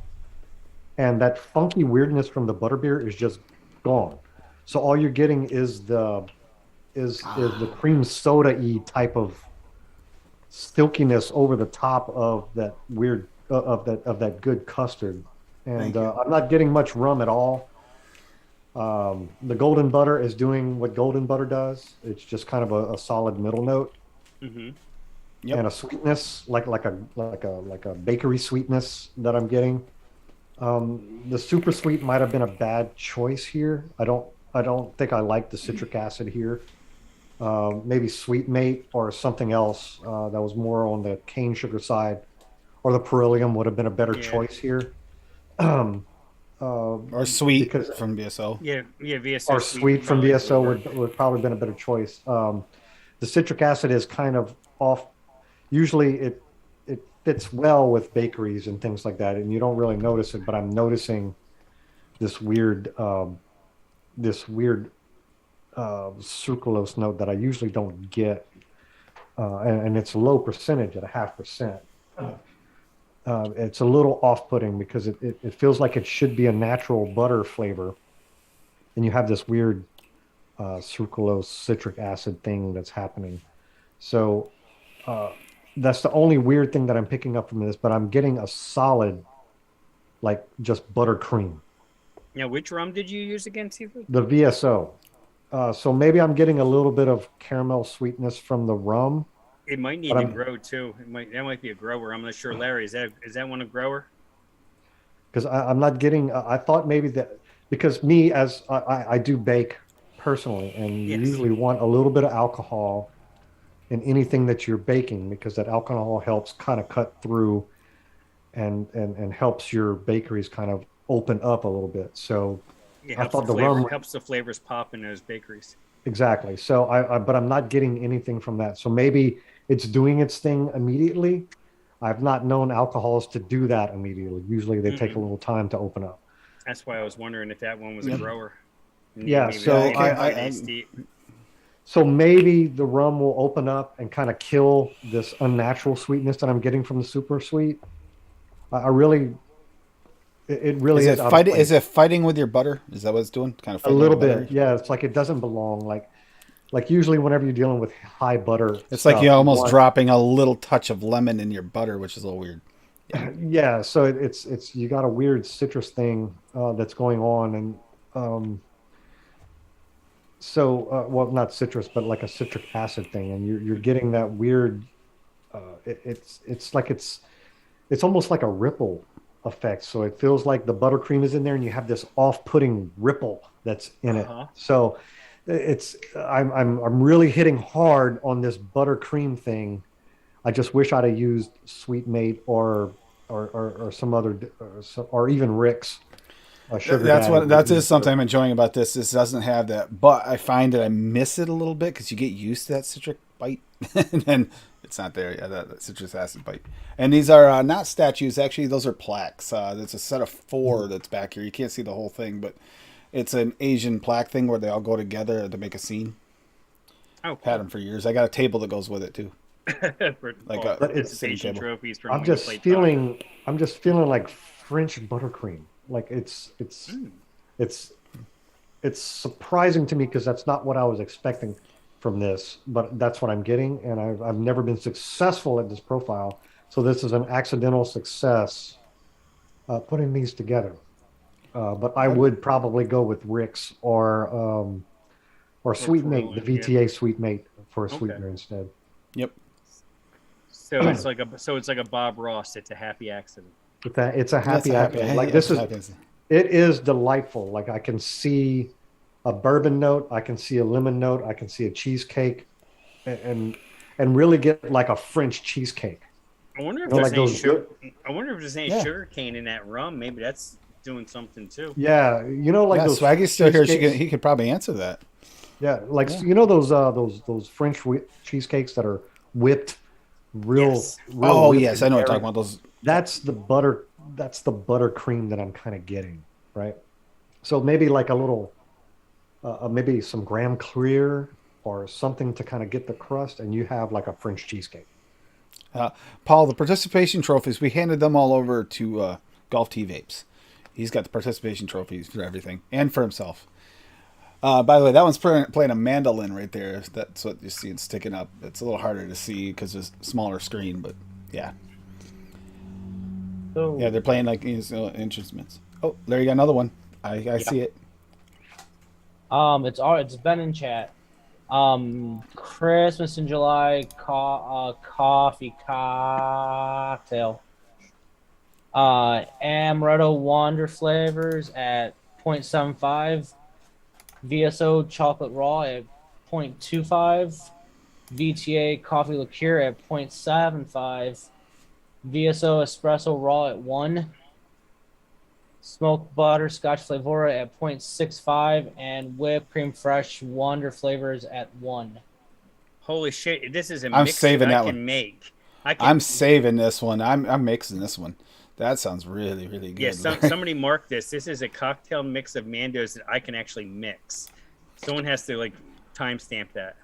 and that funky weirdness from the butterbeer is just gone. So all you're getting is the cream soda-y type of silkiness over the top of that weird of that good custard, and I'm not getting much rum at all. The golden butter is doing what golden butter does. It's just kind of a solid middle note and a sweetness like a bakery sweetness that I'm getting. The super sweet might have been a bad choice here. I don't think I like the citric acid here. Maybe Sweet Mate or something else that was more on the cane sugar side, or the Perilium would have been a better choice here. Or sweet Because from BSO. Yeah, VSO or sweet from probably VSO work. would probably been a better choice. The citric acid is kind of off. Usually it fits well with bakeries and things like that, and you don't really notice it. But I'm noticing this weird sucralose note that I usually don't get, and it's low percentage at 0.5%. It's a little off-putting because it feels like it should be a natural butter flavor, and you have this weird sucralose citric acid thing that's happening. So that's the only weird thing that I'm picking up from this, but I'm getting a solid, like just buttercream. Now, which rum did you use again, Seafood? The VSO. So maybe I'm getting a little bit of caramel sweetness from the rum. It might need to grow too. That might be a grower. I'm not sure. Larry, is that one a grower? Because I'm not getting. I thought maybe that because me as I do bake personally, and you usually want a little bit of alcohol in anything that you're baking because that alcohol helps kind of cut through and helps your bakeries kind of open up a little bit. So I thought the rum helps the flavors pop in those bakeries. Exactly. So but I'm not getting anything from that. So maybe it's doing its thing immediately. I've not known alcohols to do that immediately. Usually they take a little time to open up. That's why I was wondering if that one was a grower. Yeah. So maybe the rum will open up and kind of kill this unnatural sweetness that I'm getting from the super sweet. I really, it really is. Is it fighting with your butter? Is that what it's doing? Kind of a little bit. Yeah. It's like it doesn't belong. Like usually whenever you're dealing with high butter, it's like you're almost dropping a little touch of lemon in your butter, which is a little weird. Yeah. So it's you got a weird citrus thing that's going on, and well, not citrus, but like a citric acid thing, and you're getting that weird. It's like it's almost like a ripple effect. So it feels like the buttercream is in there, and you have this off-putting ripple that's in it. So I'm really hitting hard on this buttercream thing. I just wish I'd have used Sweet Mate or some other or even Rick's a sugar That's daddy what would that be is something for- I'm enjoying about this. This doesn't have that, but I find that I miss it a little bit because you get used to that citric bite, and then it's not there. Yeah, that citrus acid bite. And these are not statues. Actually, those are plaques. There's a set of 4 that's back here. You can't see the whole thing, but it's an Asian plaque thing where they all go together to make a scene. Oh, Had them for years. I got a table that goes with it too. for Like all a participation table. trophies from I'm when you just played feeling. I'm just feeling like French buttercream. Like it's it's surprising to me because that's not what I was expecting from this, but that's what I'm getting, and I've never been successful at this profile, so this is an accidental success putting these together. But I would probably go with Rick's or Sweet Mate, the Corona, yeah. VTA Sweet Mate for a Okay. sweetener instead. Yep. So it's like a Bob Ross. It's a happy accident. It's a happy That's accident. happy. Like Yeah, this it's is, happy. it is delightful. Like I can see a bourbon note, I can see a lemon note, I can see a cheesecake, and really get like a French cheesecake. I wonder if You know, there's like any those sugar. I wonder if there's any Yeah. sugar cane in that rum. Maybe that's doing something too. Yeah, you know, like Yeah, those Swaggy's still here. cheesecakes- He could probably answer that. Yeah, like Yeah. you know those French cheesecakes that are whipped, real. Yes. real Oh whipped yes, in I know what you're every- talking about. Those. That's the butter. That's the buttercream that I'm kind of getting, right? So maybe like a little, maybe some graham clear or something to kind of get the crust, and you have like a French cheesecake. Paul, the participation trophies, we handed them all over to Golf T Vapes. He's got the participation trophies for everything and for himself. By the way, that one's playing a mandolin right there. That's what you see. It's sticking up. It's a little harder to see because it's a smaller screen, but yeah. So, Yeah, they're playing like instruments. Oh, there you got another one. I see it. it's been in chat. Christmas in July coffee cocktail. Amaretto Wander flavors at 0.75. VSO chocolate raw at 0.25. VTA coffee liqueur at 0.75. VSO espresso raw at 1. Smoked butterscotch flavora at 0.65 and whipped cream fresh Wander flavors at 1. Holy shit! This is a I'm mix saving that I that can one. make. I can. I'm saving this one. I'm mixing this one. That sounds really, really good. Yeah, somebody mark this. This is a cocktail mix of Mandos that I can actually mix. Someone has to like timestamp that.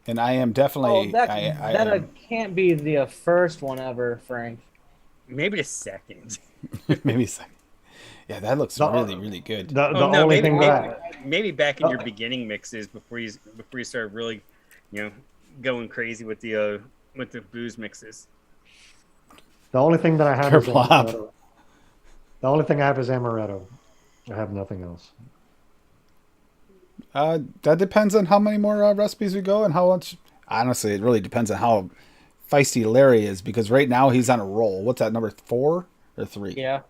And I am definitely. Oh, that I am, can't be the first one ever, Frank. Maybe the second. maybe second. Yeah, that looks The- really, really good. The Oh no, only maybe thing that maybe back in your beginning mixes before you started really, going crazy with the booze mixes. the only thing that I have is Kerplop. amaretto. The only thing I have is amaretto. I have nothing else. That depends on how many more recipes we go and how much. Honestly, it really depends on how feisty Larry is because right now he's on a roll. What's that, number 4 or 3? Yeah.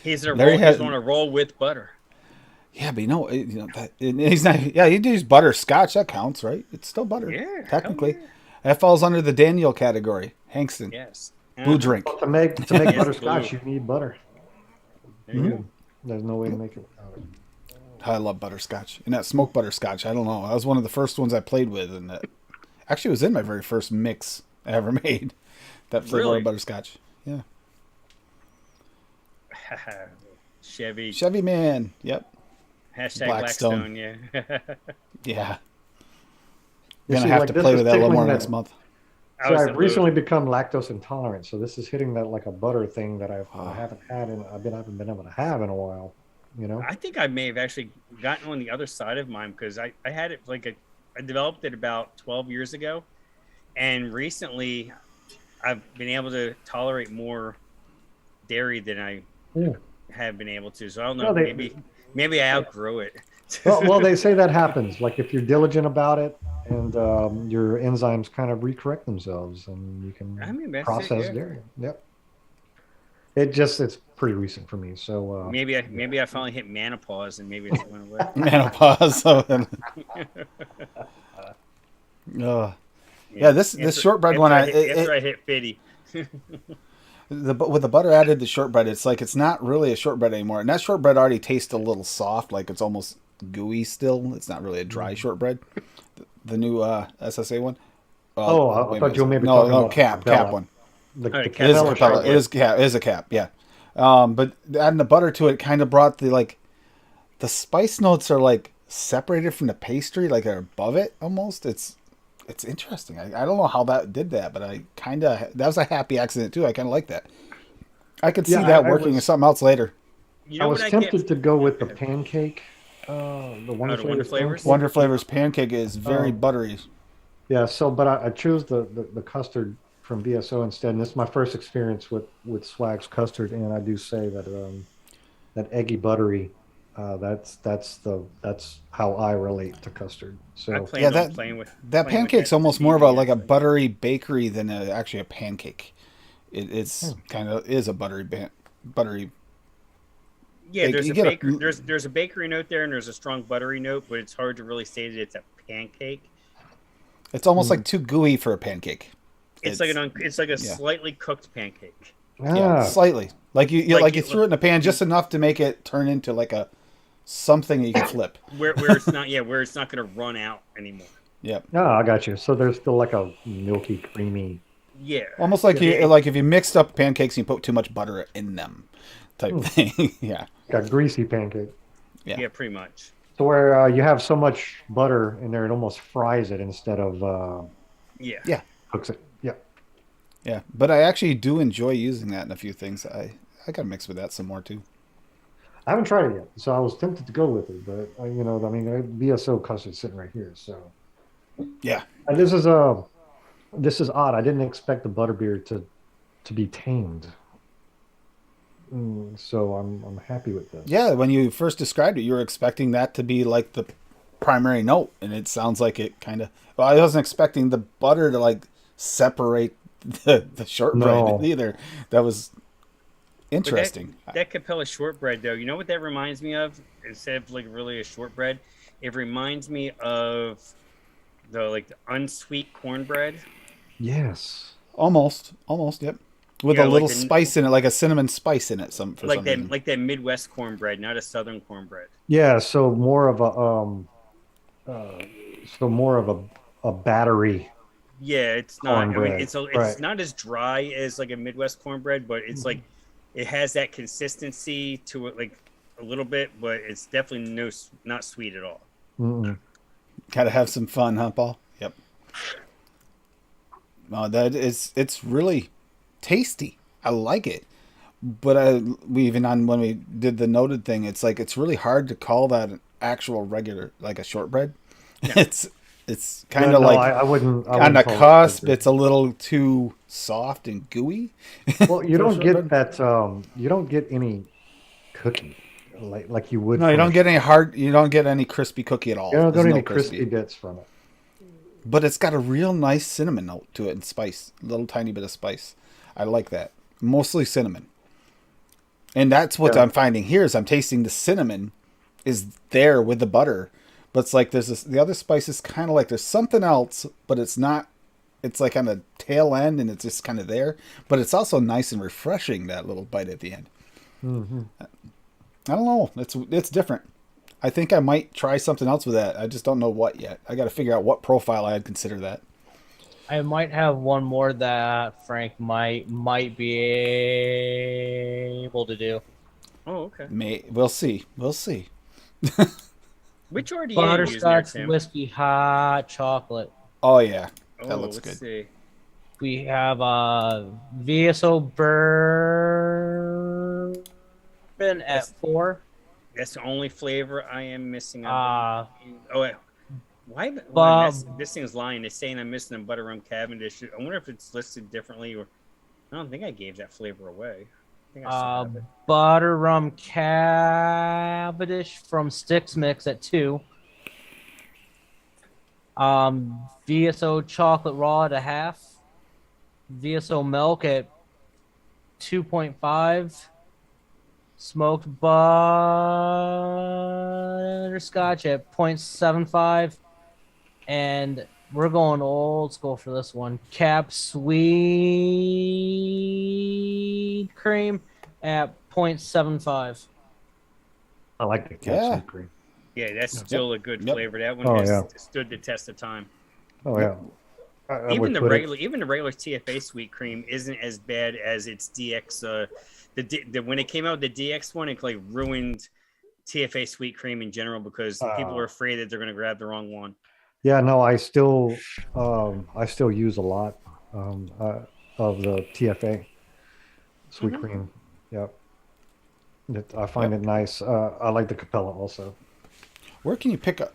He's Larry on a roll with butter. Yeah, but he's not. Yeah, he used butterscotch. That counts, right? It's still butter. Yeah, technically, hell that falls under the Daniel category. Hankston, Yes. blue drink. To make Yes, butterscotch, blue. you need butter. There you go. There's no way to make it without it. I love butterscotch and that smoked butterscotch. I don't know. That was one of the first ones I played with, and that actually was in my very first mix I ever made. That flavor Really? of butterscotch. Yeah, Chevy. Chevy man. Yep. Hashtag Blackstone. Blackstone. Yeah. Yeah. You Gonna see, have like, to this play is with that a little more tickling next month. I So was I've recently become lactose intolerant, so this is hitting that like a butter thing that I haven't had and I haven't been able to have in a while. You know, I think I may have actually gotten on the other side of mine because I had it I developed it about 12 years ago, and recently I've been able to tolerate more dairy than I Yeah. have been able to. So I don't know. No, they- maybe I outgrew it. well, they say that happens. Like if you're diligent about it, and your enzymes kind of recorrect themselves, and you can I mean, that's it, process yeah. dairy. Yep. It's pretty recent for me. So Maybe I finally hit menopause and maybe it went away. Menopause. Yeah, this shortbread one. After I hit 50. with the butter added to shortbread, it's like it's not really a shortbread anymore. And that shortbread already tastes a little soft, like it's almost gooey still. It's not really a dry shortbread. The new SSA one. Oh, I wait a thought you were minute. maybe No, talking no, about cap Bella. one. The Oh, the It is a Capella Capella. shortbread. It is a cap. Yeah. But adding the butter to it kind of brought the spice notes are like separated from the pastry, like they're above it almost. It's interesting. I don't know how that did that, but I kind of that was a happy accident too. I kind of like that. I could see Yeah, that I working in was something else later. You I know was what I get? tempted to go with the Go ahead. pancake, the Wonder the Wonder Flavors Flavors? pancake. Wonder Flavors pancake is very buttery. Yeah, so but I choose the custard from VSO instead, and this is my first experience with Swag's custard, and I do say that that eggy buttery, that's how I relate to custard. I So planned on That playing with pancake's that almost this more of a evening, like a actually. buttery bakery than actually a pancake. It's Hmm. kind of is a buttery. Yeah, Like, there's you a get baker there's a bakery note there, and there's a strong buttery note, but it's hard to really say that it's a pancake. It's almost Hmm. like too gooey for a pancake. It's like it's like a yeah. slightly cooked pancake. Yeah, ah, slightly. Like Like you you threw it in the pan just enough to make it turn into like a something you can flip. where it's not where it's not gonna run out anymore. Yep. I got you. So there's still like a milky, creamy. Yeah, Almost like yeah, like if you mixed up pancakes and you put too much butter in them, type Hmm. thing. Yeah. Like a greasy pancake. Yeah. yeah, pretty much. So where you have so much butter in there, it almost fries it instead of Yeah, Yeah. cooks it. Yeah. Yeah. But I actually do enjoy using that in a few things. I gotta mix with that some more too. I haven't tried it yet, so I was tempted to go with it, but I mean, VSO custard sitting right here. So Yeah. and this is odd. I didn't expect the butterbeer to be tamed. So I'm happy with this. Yeah. When you first described it, you were expecting that to be like the primary note, and it sounds like it kind of. Well, I wasn't expecting the butter to like separate the shortbread No. either. That was but interesting. that Capella shortbread though, you know what that reminds me of? Instead of like really a shortbread, it reminds me of the unsweet cornbread. Yes. Almost. Yep. With Yeah, a like little the- spice in it, like a cinnamon spice in it. Some reason. Like that Midwest cornbread, not a Southern cornbread. Yeah. So more of a battery Yeah, it's not. I mean, cornbread. it's Right. not as dry as like a Midwest cornbread, but it's like it has that consistency to it, like a little bit, but it's definitely not sweet at all. Mm-mm. Gotta have some fun, huh, Paul? Yep. No, it's really tasty. I like it. But we even on when we did the noted thing, it's like it's really hard to call that an actual regular like a shortbread. Yeah. It's kind Yeah, of no, like I wouldn't. I on wouldn't the call it cusp. shortbread. It's a little too soft and gooey. Well, you for a don't get shortbread. that. You don't get any cookie like you would. No, you from a don't get any shortbread. hard. You don't get any crispy cookie at all. You don't There's get no any crispy bits from it. But it's got a real nice cinnamon note to it and spice, a little tiny bit of spice. I like that. Mostly cinnamon. And that's what Yeah. I'm finding here is I'm tasting the cinnamon is there with the butter. But it's like the other spice is kind of like there's something else, but it's not. It's like on the tail end and it's just kind of there. But it's also nice and refreshing, that little bite at the end. Hmm. I don't know. It's different. I think I might try something else with that. I just don't know what yet. I got to figure out what profile I'd consider that. I might have one more that Frank might be able to do. Oh, okay. We'll see. We'll see. Which RDA are you using there, Butterscotch Tim? whiskey hot chocolate. Oh yeah, that Oh, looks let's good. see. We have VSO bourbon at 4. That's the only flavor I am missing. Uh, Oh, wait. Why? Bob- This thing's lying. It's saying I'm missing a butter rum Cavendish. I wonder if it's listed differently, or I don't think I gave that flavor away. I think I still have it. butter rum Cavendish from Sticks Mix at 2. VSO chocolate raw at a half. VSO milk at 2.5. Smoked butterscotch at 0.75. And we're going old school for this one. Cap sweet cream at 0.75. I like the cat Yeah. sweet cream. Yeah, that's still a good Yep. flavor. That one Oh, has yeah. stood the test of time. Oh yeah. I Even would the put regular, even the regular TFA sweet cream isn't as bad as its DX. When it came out, the DX one, it like ruined TFA sweet cream in general because people are afraid that they're going to grab the wrong one. Yeah, no, I still use a lot of the TFA sweet cream. Yep. I find it nice. I like the Capella also. Where can you pick up?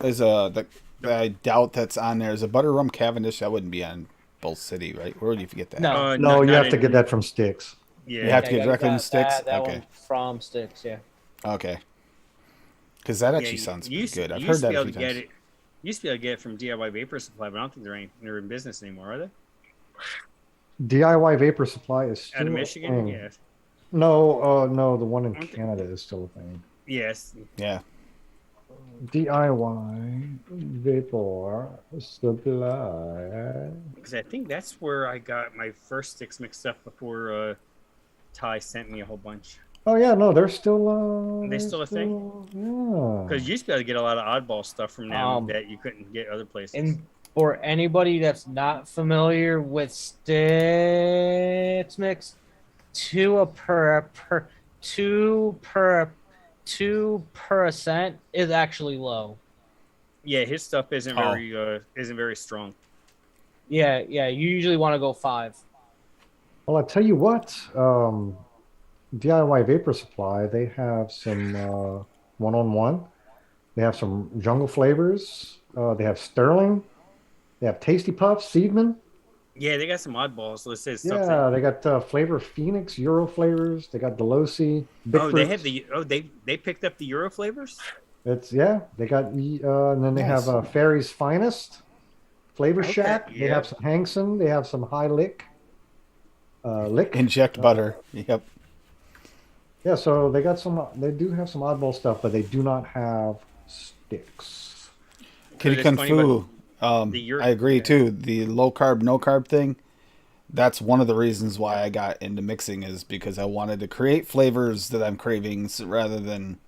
I doubt that's on there. Is a butter rum Cavendish? That wouldn't be on Bolt City, right? Where would you get that? No. No, you not have to get that from Sticks. Yeah, You have to Yeah, get directly from Sticks. That Okay. one from Sticks, yeah. Okay. Because that actually Yeah, sounds you used good. to- I've you heard used to that be a able few to get times. it. You used to be able to get it from DIY Vapor Supply, but I don't think they're in business anymore, are they? DIY Vapor Supply is still Out of a Michigan, thing. yeah. No, the one in Aren't they- Canada is still a thing. Yes, Yeah. DIY Vapor Supply. because I think that's where I got my first sticks mixed up before Ty sent me a whole bunch. Oh yeah, no, they're still They still a thing? Yeah. Because you used to be able to get a lot of oddball stuff from them Um, that you couldn't get other places. And for anybody that's not familiar with Sticks Mix, 2% is actually low. Yeah, his stuff isn't Oh. very strong. Yeah, you usually want to go 5. Well, I tell you what, DIY Vapor Supply, they have some one-on-one. They have some jungle flavors. They have Sterling. They have Tasty Puffs, Seedman. Yeah, they got some oddballs. Let's say stuff. Yeah, they got Flavor Phoenix, Euro flavors. They got Delosi, Big They Fruits. have they picked up the Euro flavors. They got and then they Nice. have Fairy's Finest, Flavor Okay, Shack. They yeah. have some Hangson. They have some High Lick. Lick. Inject butter. Yep. Yeah, so they got some. They do have some oddball stuff, but they do not have Sticks. Kitty it's Kung funny, Fu. the I agree yeah. too. The low carb, no carb thing. That's one of the reasons why I got into mixing is because I wanted to create flavors that I'm craving rather than,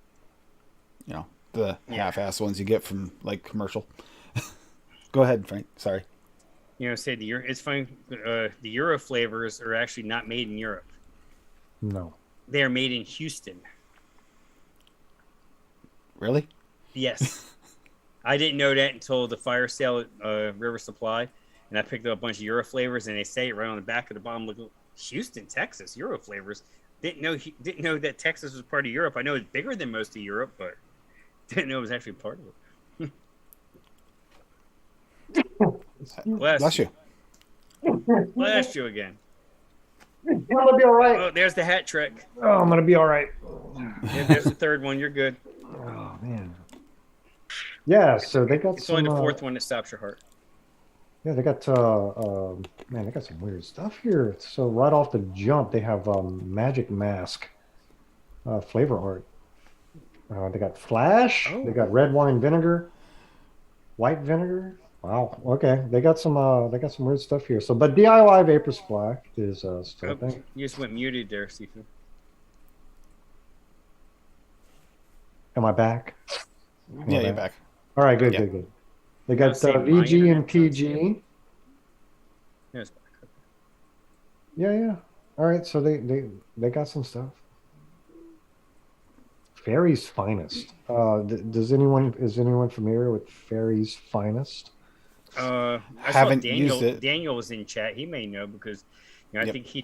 the half-ass ones you get from like commercial. Go ahead, Frank. Sorry. Say the Euro. It's funny. The Euro flavors are actually not made in Europe. No. They are made in Houston. Really? Yes. I didn't know that until the fire sale at River Supply, and I picked up a bunch of Euro flavors, and they say it right on the back of the bottom. Look, Houston, Texas, Euro flavors. Didn't know that Texas was part of Europe. I know it's bigger than most of Europe, but didn't know it was actually part of it. Bless you. Bless you again. I'm gonna be all right. Oh, there's the hat trick. Oh, I'm gonna be all right. Yeah, there's the third one. You're good. Oh man. Yeah, so they got It's some. only the fourth one that stops your heart. Yeah, they got man, they got some weird stuff here. So right off the jump, they have Magic Mask flavor art. They got Flash. Oh. They got red wine vinegar, white vinegar. Wow. Okay, they got some weird stuff here. So, but DIY Vapor Supply is still a Oh, thing. you just went muted there, Stephen. Am I back? Yeah, you're back. All right, good, Yeah. good. They got say my VG and internet sounds PG. Yes. Yeah. All right, so they got some stuff. Fairy's Finest. Is anyone familiar with Fairy's Finest? I Haven't saw Daniel. used it. Daniel was in chat. He may know because I Yep. think he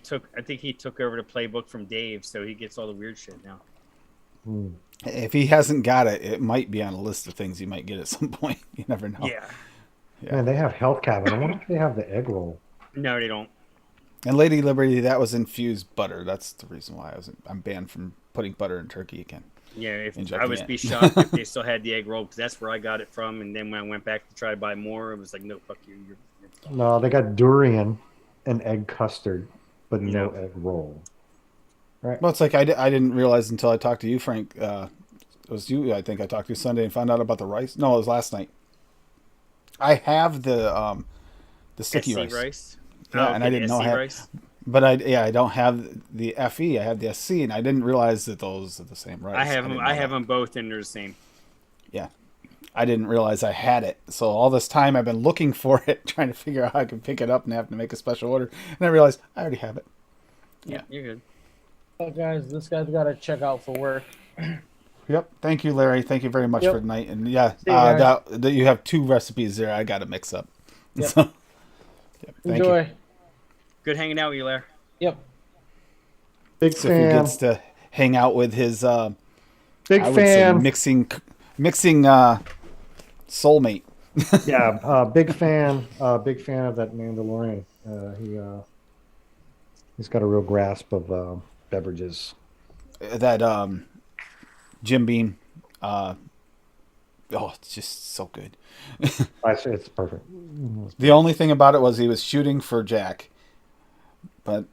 took over the playbook from Dave, so he gets all the weird shit now. Hmm. If he hasn't got it, it might be on a list of things you might get at some point. You never know. Yeah. Yeah. Man, they have Health Cabinet. I wonder if they have the egg roll. No, they don't. And Lady Liberty, that was infused butter. That's the reason why I'm banned from putting butter in turkey again. Yeah, if Injecting I would it. be shocked if they still had the egg roll because that's where I got it from. And then when I went back to try to buy more, it was like, no, fuck you. You're No, they got durian and egg custard, but no No. egg roll. Right. Well, it's like I didn't realize until I talked to you, Frank. It was you, I think I talked to you Sunday and found out about the rice. No, it was last night. I have the sticky SC rice. rice. Yeah, Oh, and I okay, didn't the know I SC had. rice. But I don't have the FE. I have the SC, and I didn't realize that those are the same rice. I have them. didn't know I have that. them both, and they're the same. Yeah, I didn't realize I had it. So all this time I've been looking for it, trying to figure out how I can pick it up and have to make a special order, and I realized I already have it. Yeah, you're good. Oh, guys, this guy's got to check out for work. Yep. Thank you, Larry. Thank you very much Yep. for tonight. And yeah, See you guys. that you have 2 recipes there. I got to mix up. Yep. So, yep, thank you. Enjoy. Good hanging out with you, Lair. Yep. Big So if he fan. gets to hang out with his, Big I would say fan. mixing soulmate. Yeah, big fan. Big fan of that Mandalorian. He's got a real grasp of beverages. That Jim Beam. It's just so good. It's perfect. The only thing about it was he was shooting for Jack, I'm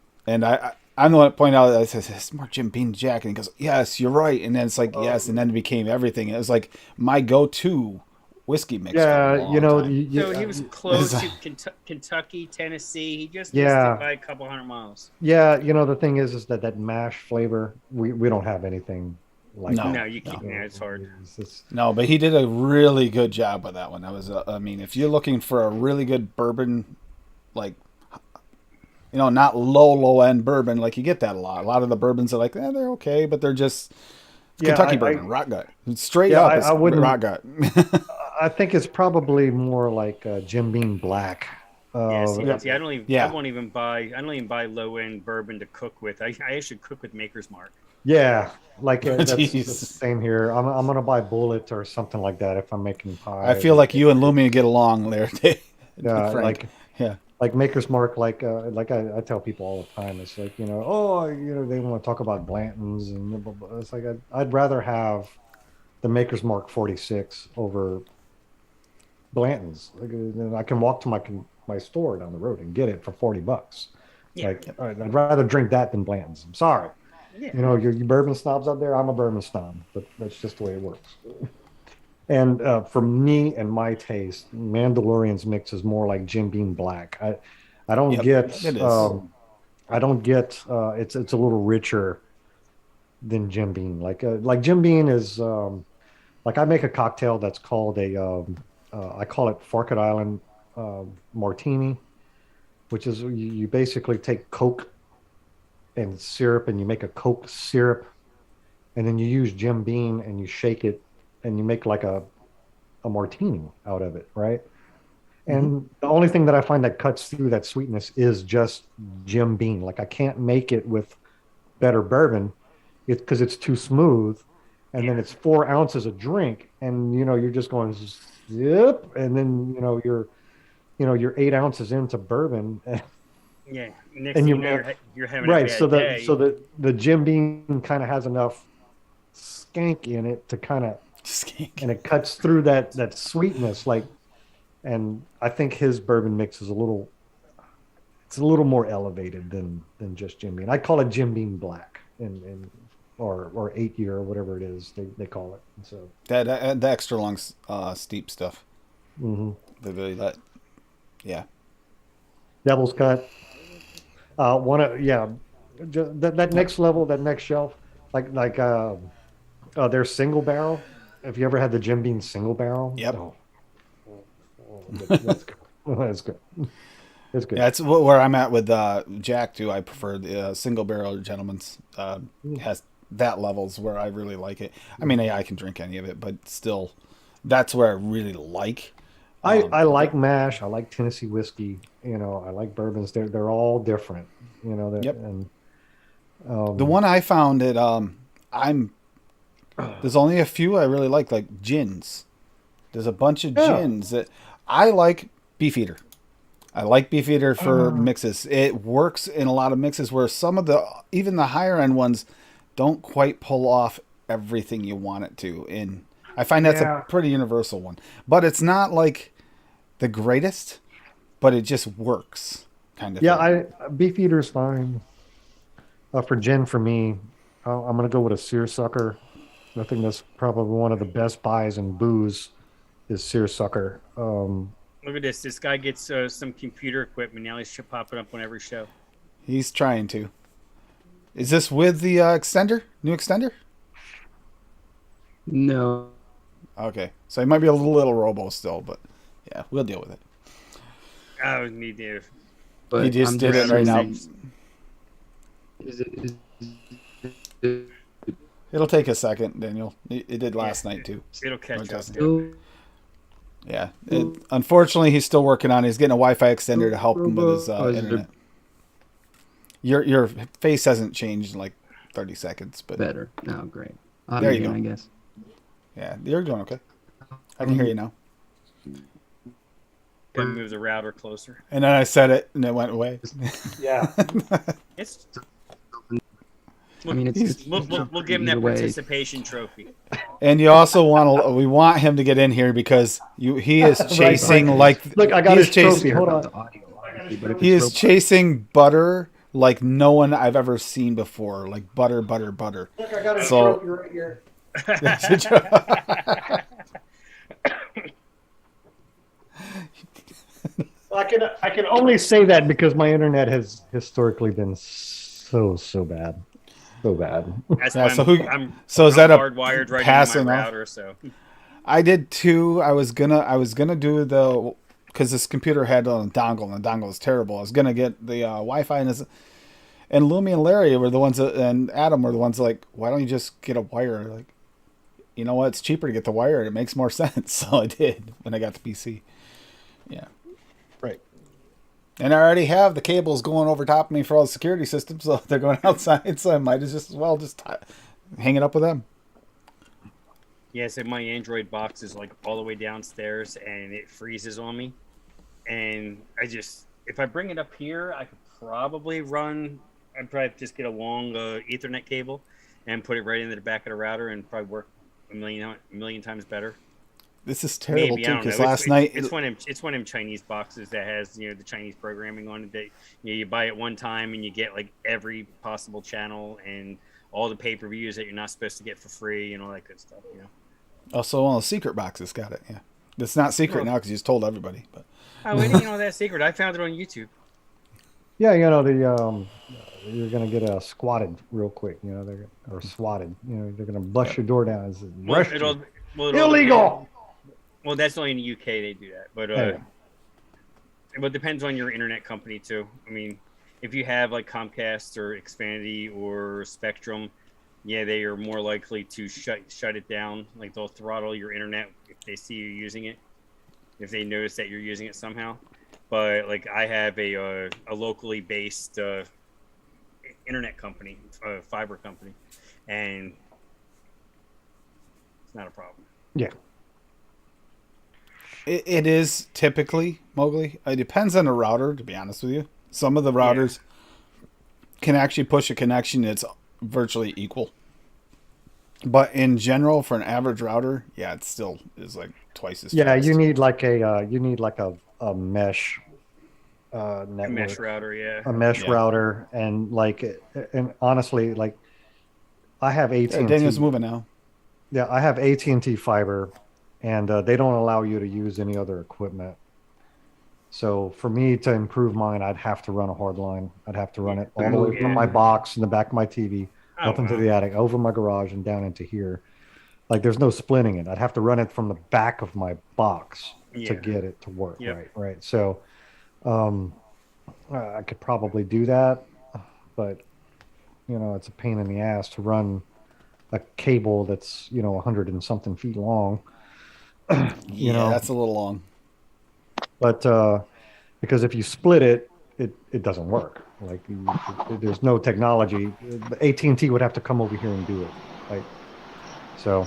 the one that pointed out. I said, "It's more Jim Beam than Jack," and he goes, "Yes, you're right." And then it's like, yes, and then it became everything. It was like my go-to whiskey mix. For a Yeah, long you know, time. So he was close Is- to Kentucky, Tennessee. He just Yeah. missed it by a couple 100 miles. yeah, you know, the thing is that mash flavor. We don't have anything like No. that. No, you can't. Yeah, it's hard. No, but he did a really good job with that one. That was, I mean, if you're looking for a really good bourbon, like, not low end bourbon, like you get that a lot. A lot of the bourbons are like, they're okay, but they're just Kentucky bourbon, rock gut, straight Yeah, up. It's I wouldn't- rock gut. I think it's probably more like Jim Beam Black. Yeah, see, Yep. see, I don't even. Yeah. I won't even buy. I don't even buy low end bourbon to cook with. I actually cook with Maker's Mark. Yeah, like that's the Jeez. same here. I'm gonna buy Bullet or something like that if I'm making pie. I feel like you and Lumia get along there. Yeah, Frank. Yeah. like Maker's Mark, like I tell people all the time, it's like, they want to talk about Blanton's and blah, blah, blah. It's like I'd rather have the Maker's Mark 46 over Blanton's. Like, I can walk to my store down the road and get it for $40. Yeah. Like I'd rather drink that than Blanton's. I'm sorry. Yeah. You bourbon snobs out there, I'm a bourbon snob, but that's just the way it works. And for me and my taste, Mandalorian's mix is more like Jim Beam Black. I don't Yep, get it is. I don't get it's a little richer than Jim Beam. Like Jim Beam is like I make a cocktail that's called I call it Forked Island Martini, which is you basically take Coke and syrup and you make a Coke syrup, and then you use Jim Beam and you shake it and you make like a martini out of it, right? And the only thing that I find that cuts through that sweetness is just Jim Beam. Like I can't make it with better bourbon, because it's too smooth, and then it's 4 ounces a drink, and you're just going zip, and then you're 8 ounces into bourbon. Yeah. Next And thing you you know, have- you're having a Right, bad so day. the Jim Beam kind of has enough skank in it to kind of, Skink. and it cuts through that sweetness, like, and I think his bourbon mix is a little more elevated than just Jim Beam. I call it Jim Beam Black, or 8 year or whatever it is they call it. And so That the extra long steep stuff. mhm. Yeah. Devil's Cut. That next level, that next shelf, their single barrel. Have you ever had the Jim Beam single barrel? Yep. That's good. That's good. It's good. Yeah, it's where I'm at with Jack too. I prefer the single barrel gentleman's. Has that levels where I really like it. I mean, I can drink any of it, but still, that's where I really like. I like mash. I like Tennessee whiskey. I like bourbons. They're all different. Yep. And The one I found that there's only a few I really like gins. There's a bunch of gins that I like. Beefeater. I like Beefeater for mixes. It works in a lot of mixes where some of even the higher end ones don't quite pull off everything you want it to. And I find that's a pretty universal one. But it's not like the greatest, but it just works kind of thing. Beefeater is fine. For gin, for me, I'm going to go with a seersucker. I think that's probably one of the best buys in booze is seersucker. Look at this. This guy gets some computer equipment. Now he's popping up on every show. He's trying to. Is this with the extender? New extender? No. Okay. So he might be a little robo still, but yeah, we'll deal with it. Oh, need to. But He just I'm did it right now. Is it, It'll take a second, Daniel. It did last night too. It'll catch up. Fantastic. still Yeah. Unfortunately, he's still working on it. He's getting a Wi-Fi extender to help him with his or is it internet. Your face hasn't changed in like 30 seconds, but better? No, great. There you go. I guess. yeah, you're doing okay. I can hear you now. Gotta move the router closer. And then I said it, and it went away. Yeah. It's. I mean, it's We'll give him that either way. participation trophy. And you also we want him to get in here because he is Right, chasing right. like Look, I got he's his chasing- trophy. Hold About on. the audio, obviously, but if He it's is chasing butter like no one I've ever seen before. Like butter. Look, I got his So- trophy right here. I can only say that because my internet has historically been so bad, so bad. That's Yeah, why so I'm so is that a hardwired right passing into my off? router. So I did too. I was gonna do the because this computer had a dongle and the dongle was terrible. I was gonna get the Wi-Fi and Lumi and Larry were the ones and Adam were the ones like, why don't you just get a wire? Like, you know what? It's cheaper to get the wire. And it makes more sense. So I did when I got the PC. Yeah. Right. And I already have the cables going over top of me for all the security systems, so they're going outside. So I might as well just hang it up with them. yeah, so my Android box is like all the way downstairs, and it freezes on me. And if I bring it up here, I could probably I'd probably just get a long Ethernet cable and put it right into the back of the router, and probably work a million times better. This is terrible Maybe, I too don't know. because last night it's one of them Chinese boxes that has the Chinese programming on it. That you buy it one time and you get like every possible channel and all the pay-per-views that you're not supposed to get for free and all that good stuff. also one of the secret boxes got it. Yeah, it's not secret now because you just told everybody. But Oh, I didn't know that secret. I found it on YouTube. Yeah, you're gonna get squatted real quick. Or swatted. They're gonna bust your door down. Rush you. Illegal. Well, that's only in the UK they do that, but Yeah. Well, it depends on your internet company too. I mean, if you have like Comcast or Xfinity or Spectrum, yeah, they are more likely to shut it down. Like they'll throttle your internet if they see you using it, if they notice that you're using it somehow. But like I have a locally based internet company, fiber company, and it's not a problem. Yeah. it is typically Mowgli. It depends on the router, to be honest with you. Some of the routers can actually push a connection that's virtually equal. But in general, for an average router, yeah, it still is like twice as Yeah, fast. you need like a mesh network, A mesh router, yeah. a mesh Yeah. router, and honestly, like I have AT&T. Yeah, Daniel's moving now. Yeah, I have AT&T fiber, and they don't allow you to use any other equipment. So for me to improve mine, I'd have to run a hard line. I'd have to run it all the way from my box in the back of my TV up into the attic, over my garage, and down into here. Like there's no splitting it. I'd have to run it from the back of my box to get it to work. Yep. Right. So I could probably do that, but it's a pain in the ass to run a cable that's 100 and something feet long. Yeah, that's a little long. But because if you split it, it doesn't work. Like there's no technology. AT&T would have to come over here and do it. Right. So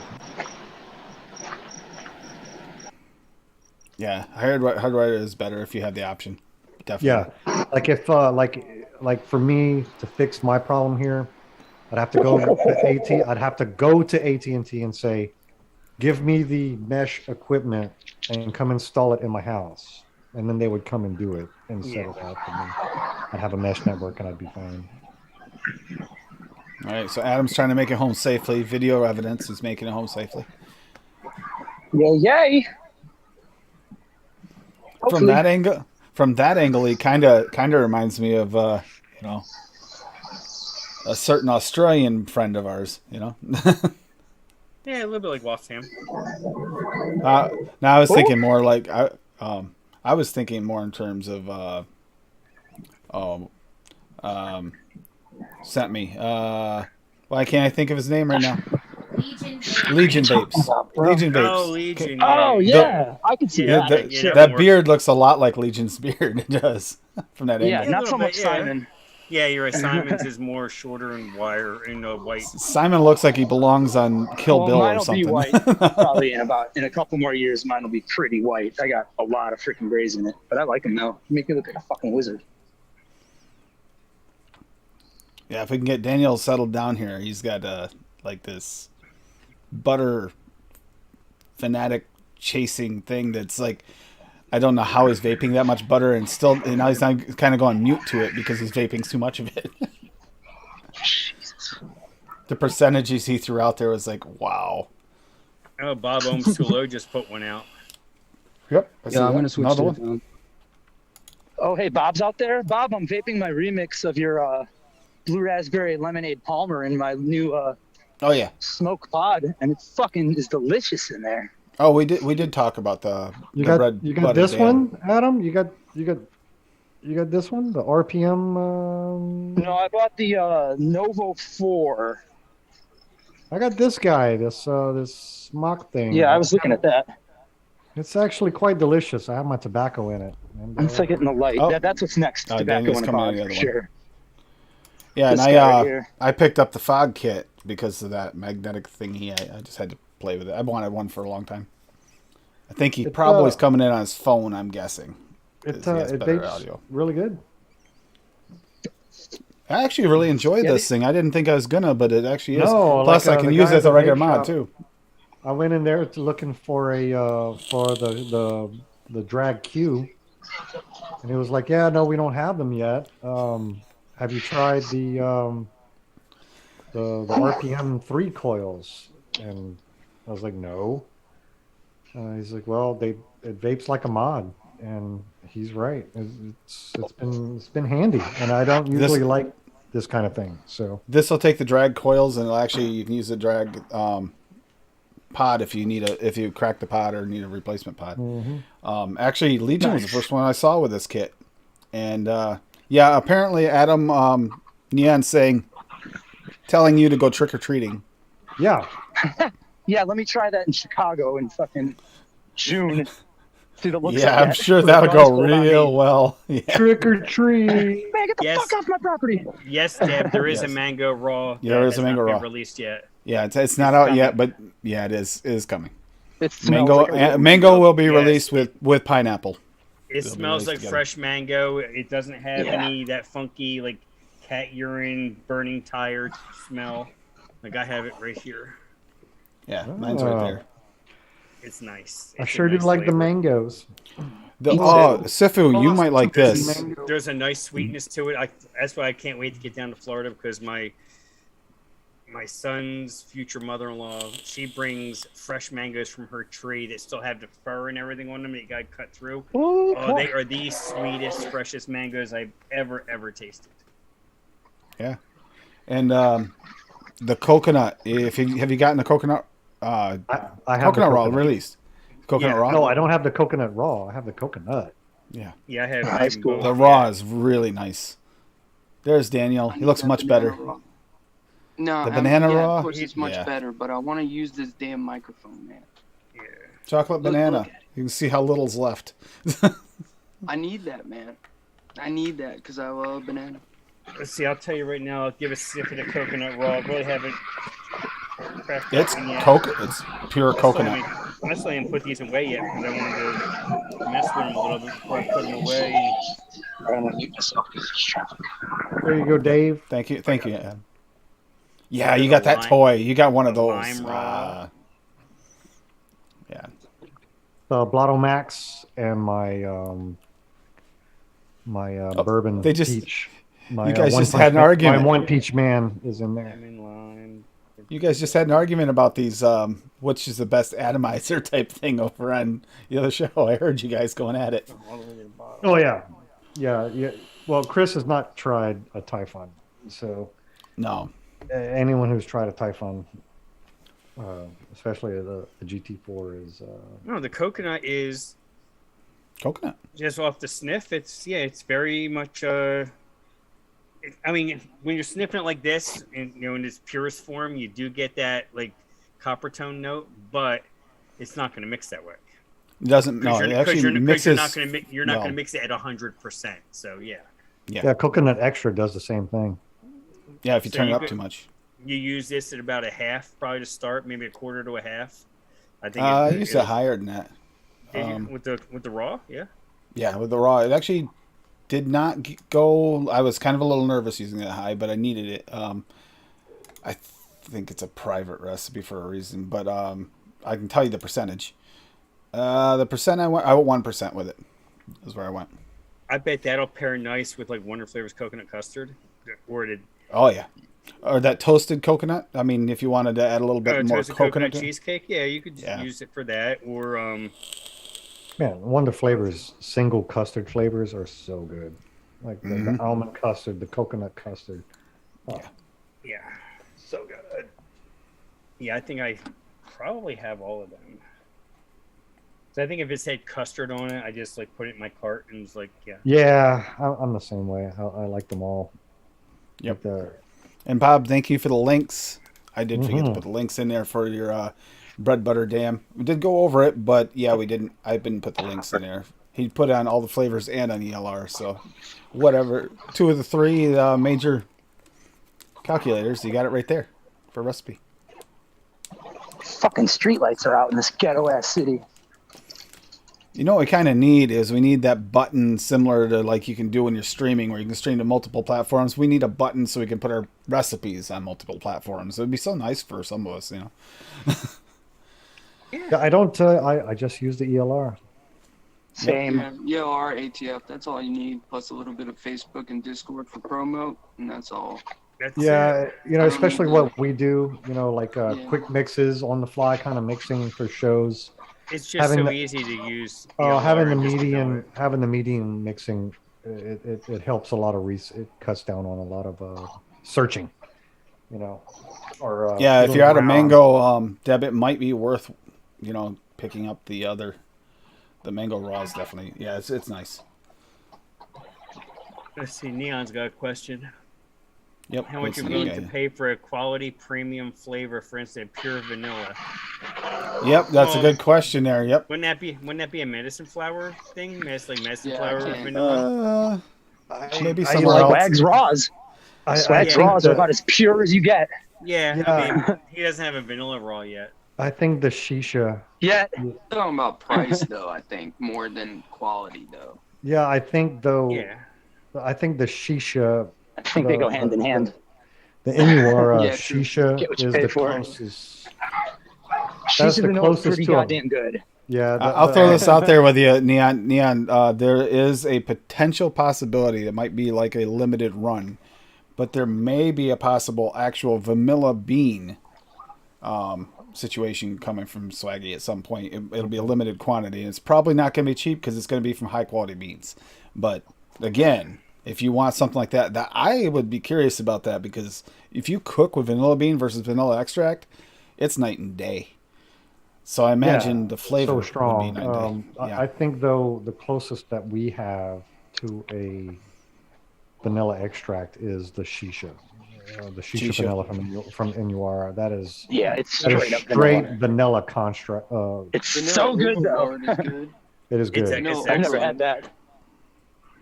Yeah, hardwired is better if you have the option. Definitely. yeah, like if like for me to fix my problem here, I'd have to go to I'd have to go to AT&T and say, give me the mesh equipment and come install it in my house. And then they would come and do it and set it up. And then I'd have a mesh network and I'd be fine. All right, so Adam's trying to make it home safely. Video evidence is making it home safely. Yay! From that angle, he kind of reminds me of you know, a certain Australian friend of ours, you know. Yeah, a little bit like Waltham. Now I was thinking more like I was thinking more in terms of um, um, sent me. Why can't I think of his name right now? Legion Vapes. Legion Oh, Vapes. Legion. Oh Yeah, yeah, I can see yeah, that. yeah, That works. beard looks a lot like Legion's beard. It does from that Yeah, angle. not little so bit, much yeah. Simon. Yeah, you're right. Simon's is more shorter and wire and white. Simon looks like he belongs on Kill Well, Bill mine or will be something. white. Probably in a couple more years, mine will be pretty white. I got a lot of freaking grays in it, but I like them though. Make me look like a fucking wizard. Yeah, if we can get Daniel settled down here, he's got like this butter fanatic chasing thing that's like I don't know how he's vaping that much butter and now he's kind of going mute to it because he's vaping too much of it. The percentages he threw out there was like, wow. Oh, Bob Ohms Too Low just put one out. Yep. Yeah, I'm gonna switch Another to one. it now. Oh, hey, Bob's out there. Bob, I'm vaping my remix of your Blue Raspberry Lemonade Palmer in my new Oh yeah. smoke pod, and it fucking is delicious in there. Oh, we did talk about the red You got butter this Dan. one, Adam? You got this one, the RPM. No, I bought the Novo 4. I got this guy, this smock thing. Yeah, I was looking at that. It's actually quite delicious. I have my tobacco in it. And, It's like getting the light. Oh. That's what's next. Oh, Tobacco Daniel's in a coming out pod the for other one. sure. Yeah, and This guy right here. I picked up the fog kit because of that magnetic thingy. I just had to play with it. I wanted one for a long time. I think he probably is coming in on his phone. I'm guessing. it 'Cause he has better vapes audio. really good. I actually really enjoyed this thing. I didn't think I was gonna, but it actually is. No, Plus, like, I can the use guy it at as a the regular vape mod shop, too. I went in there looking for for the drag Q, and he was like, "Yeah, no, we don't have them yet. Have you tried the RPM 3 coils?" And I was like, "No." He's like, "Well, it vapes like a mod," and he's right. It's been handy, and I don't usually like this kind of thing. So This will take the drag coils, and you can use the drag pod if you crack the pod or need a replacement pod. mhm. Actually, Legion was the first one I saw with this kit, and yeah, apparently Adam Neon's telling you to go trick or treating. Yeah, Yeah, let me try that in Chicago in fucking June. See the looks. Yeah, I I'm get sure with the that'll guns go pulled on real me. well. Yeah. trick or treat. Man, get the Yes. fuck off my property. Yes, Deb, there is Yes. a mango raw. Yeah, there that is a has mango not been raw. released yet. Yeah, it's not out coming. yet, but yeah, it is coming. It smells Mango like a real mango will be Yes. released with pineapple. It They'll be smells released like together. fresh mango. It doesn't have Yeah. any that funky like cat urine, burning tire smell. Like I have it right here. Yeah, mine's right there. It's nice. I It's a sure do nice like the flavor. mangoes. Sifu, you might like this. There's a nice sweetness to it. That's why I can't wait to get down to Florida because my son's future mother-in-law, she brings fresh mangoes from her tree that still have the fur and everything on them that you got cut through. Ooh, Oh, they are the sweetest, freshest mangoes I've ever tasted. Yeah, and the coconut. Have you gotten the coconut? I have Coconut the raw coconut. released. Coconut Yeah. raw. No, I don't have the coconut raw. I have the coconut. Yeah, Yeah, I have. That's them cool. both. the raw is really nice. There's Daniel. He looks much better. No, The banana yeah, raw? of course it's much Yeah. better, but I want to use this damn microphone, man. Yeah. Chocolate Look banana. at it. You can see how little's left. I need that, man. I need that because I love banana. Let's see. I'll tell you right now. I'll give a sip of the coconut raw. I really haven't cracked It's open yet. It's pure coconut. I still haven't put these away yet because I wanted to mess with them a little bit before I put them away. There you go, Dave. Thank you. Ed. Yeah, you got that toy. You got one of the those. lime raw. Yeah. Blotto Max and my bourbon they just- peach. My, you guys One just Punch had an Man- argument. My one peach man is in there. Lemon, lime. You guys just had an argument about these, which is the best atomizer type thing over on the other show. I heard you guys going at it. All the way to the bottom. Oh yeah, yeah. Well, Chris has not tried a Typhon, so No. anyone who's tried a Typhon, especially the GT4, is No, the coconut is Coconut. just off the sniff. It's very much. I mean, when you're sniffing it like this, and in its purest form, you do get that like copper tone note, but it's not going to mix that way. It doesn't. No, it actually mixes. You're not going to mix it at 100%. So yeah. yeah, coconut extra does the same thing. Yeah, if you So turn it you up could- too much. You use this at about a half, probably to start, maybe a quarter to a half. I think. I used it higher than that. With the raw, yeah. Yeah, with the raw, it actually did not go. I was kind of a little nervous using it high, but I needed it. I think it's a private recipe for a reason, but I can tell you the percentage. The percent I went 1% with it. Is where I went. I bet that'll pair nice with like Wonder Flavors coconut custard, or did Oh yeah, or that toasted coconut. I mean, if you wanted to add a little bit more toasted coconut, cheesecake. Yeah, you could Yeah. use it for that, or Man, Wonder Flavors single custard flavors are so good. Like the almond custard, the coconut custard. Oh, yeah, so good. Yeah, I think I probably have all of them. So I think if it said custard on it, I just like put it in my cart and was like, yeah. Yeah, I'm the same way. I like them all. Yep. Like And Bob, thank you for the links. I did forget to Mhm. put the links in there for your bread butter dam. We did go over it, but yeah, we didn't. I didn't put the links in there. He put on all the flavors and on ELR, so whatever. 2 of the 3 major calculators, you got it right there for recipe. Fucking streetlights are out in this ghetto ass city. You know what we kind of need is we need that button similar to like you can do when you're streaming, where you can stream to multiple platforms. We need a button so we can put our recipes on multiple platforms. It would be so nice for some of us, you know. yeah, I don't. I just use the ELR. Same. Yeah, ELR, ATF, that's all you need, plus a little bit of Facebook and Discord for promo, and that's all. That's Yeah, it. especially what we do. Like Yeah. quick mixes on the fly, kind of mixing for shows. It's just having so the- easy to use. Having the ELR just to know medium, it. having the medium mixing, it helps a lot of it cuts down on a lot of searching. Or Yeah, if fiddling you're out of around. mango, Deb, it might be worth, picking up the mango raws. Definitely, yeah, it's nice. Let's see, Neon's got a question. Yep. How much it's you're the willing guy. to pay for a quality premium flavor, for instance, pure vanilla? Yep, that's a Well, good question there. Yep. Wouldn't that be a medicine flower thing? Medicine Yeah, I flower can't. vanilla? Maybe I somewhere like else. Swag's raws. Swag's think raws are about as pure as you get. Yeah, Yeah. I mean, he doesn't have a vanilla raw yet. I think the shisha. Yeah. Talking about price, though, I think, more than quality, though. Yeah, I think though. Yeah. I think the shisha. I think they go hand in hand. The Inuara Yeah, true. shisha Get what you is pay the for. closest. She's the vanilla closest pretty to 'em. goddamn good. Yeah, I'll throw this out there with you, Neon. There is a potential possibility that might be like a limited run, but there may be a possible actual vanilla bean situation coming from Swaggy at some point. It'll be a limited quantity, and it's probably not going to be cheap because it's going to be from high quality beans. But again, if you want something like that I would be curious about that, because if you cook with vanilla bean versus vanilla extract, it's night and day. So I imagine the flavor so strong. would be night and day. I think though the closest that we have to a vanilla extract is the shisha. The shisha vanilla from Inuara. That is Yeah, it's that is straight up straight vanilla. vanilla construct. It's Vanilla so good though. overlord is good. It is good. It's No, I've never excellent. had that.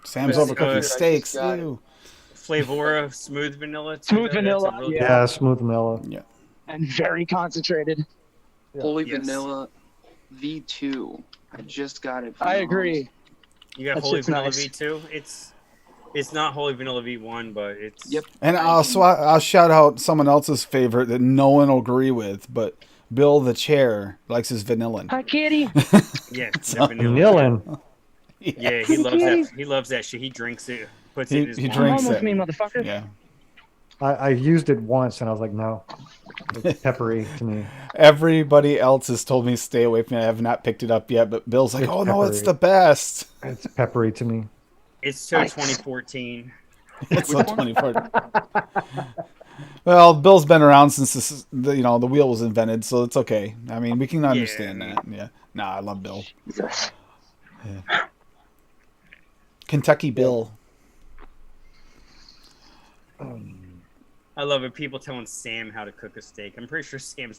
Sam's Yes, overcooking I just steaks. got it. Ew. Flavora smooth vanilla. too, Smooth though. That's a vanilla, real- yeah. Yeah, smooth vanilla. And very concentrated. Holy Yes. Vanilla V2. I just got it. From I Mom's. agree. You got That Holy shit's Vanilla nice. V2. It's not Holy Vanilla V1, but it's Yep. And I'll shout out someone else's favorite that no one will agree with, but Bill the Chair likes his vanillin. Hi, kitty. Yeah, So- the vanilla. Vanillin. Yeah, he loves that. He loves that shit. He drinks it, puts it in his He wine. drinks Come home it. with me, motherfucker. Yeah. I used it once and I was like, no, it's peppery to me. Everybody else has told me stay away from it. I have not picked it up yet, but Bill's like, It's oh no, it's peppery. the best. It's peppery to me. It's so Nice. 2014. It's so Which one? 24. Well, Bill's been around since the wheel was invented, so it's okay. I mean, we can understand I mean- that. Yeah. Nah, I love Bill. Jesus. Kentucky Bill. I love it. People telling Sam how to cook a steak. I'm pretty sure Sam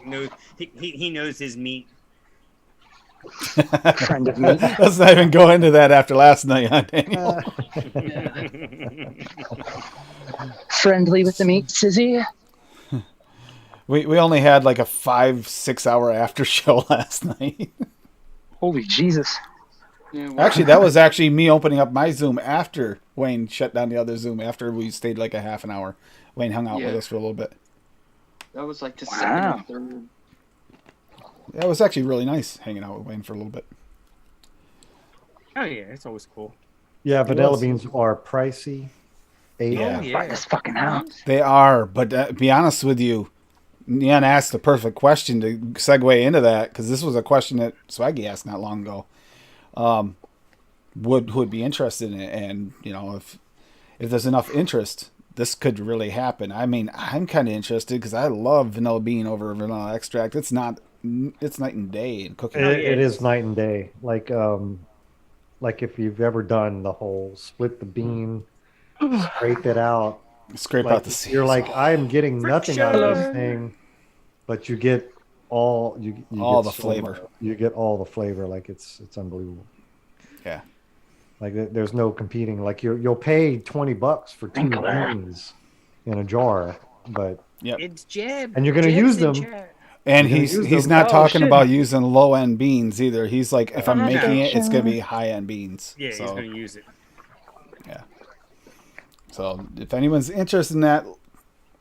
knows he knows his meat. Friend of meat. Let's not even go into that after last night, huh, Daniel? Friendly with the meat, Sizzy. We only had like a 5-6 hour after show last night. Holy Jesus. Yeah, well, Actually, that was actually me opening up my Zoom after Wayne shut down the other Zoom. After we stayed like a half an hour, Wayne hung out with Yeah. us for a little bit. that was like the Wow. second or third. Yeah, it was actually really nice hanging out with Wayne for a little bit. Oh yeah, it's always cool. Yeah, It vanilla was. beans are pricey. Yeah. Oh yeah. Find this fucking house. They are, but be honest with you, Nian asked the perfect question to segue into that, because this was a question that Swaggy asked not long ago. Would be interested in it, and if there's enough interest, this could really happen. I mean, I'm kind of interested because I love vanilla bean over vanilla extract. It's night and day in cooking. It is night and day. Like if you've ever done the whole split the bean, scrape it out. Scrape Like, out the seeds. you're like, I'm getting nothing out of this Friction. thing, but you get all you All get the flavor. You get all the flavor. Like it's unbelievable. Yeah. Like there's no competing. Like you'll pay $20 for 2 beans in a jar, but Yep. It's jab. And you're gonna Jabs use in them. chat. And You're gonna he's use them. not Oh, talking shit. about using low end beans either. He's like, if I'm No. making it, it's gonna be high end beans. Yeah, he's So, gonna use it. so if anyone's interested in that,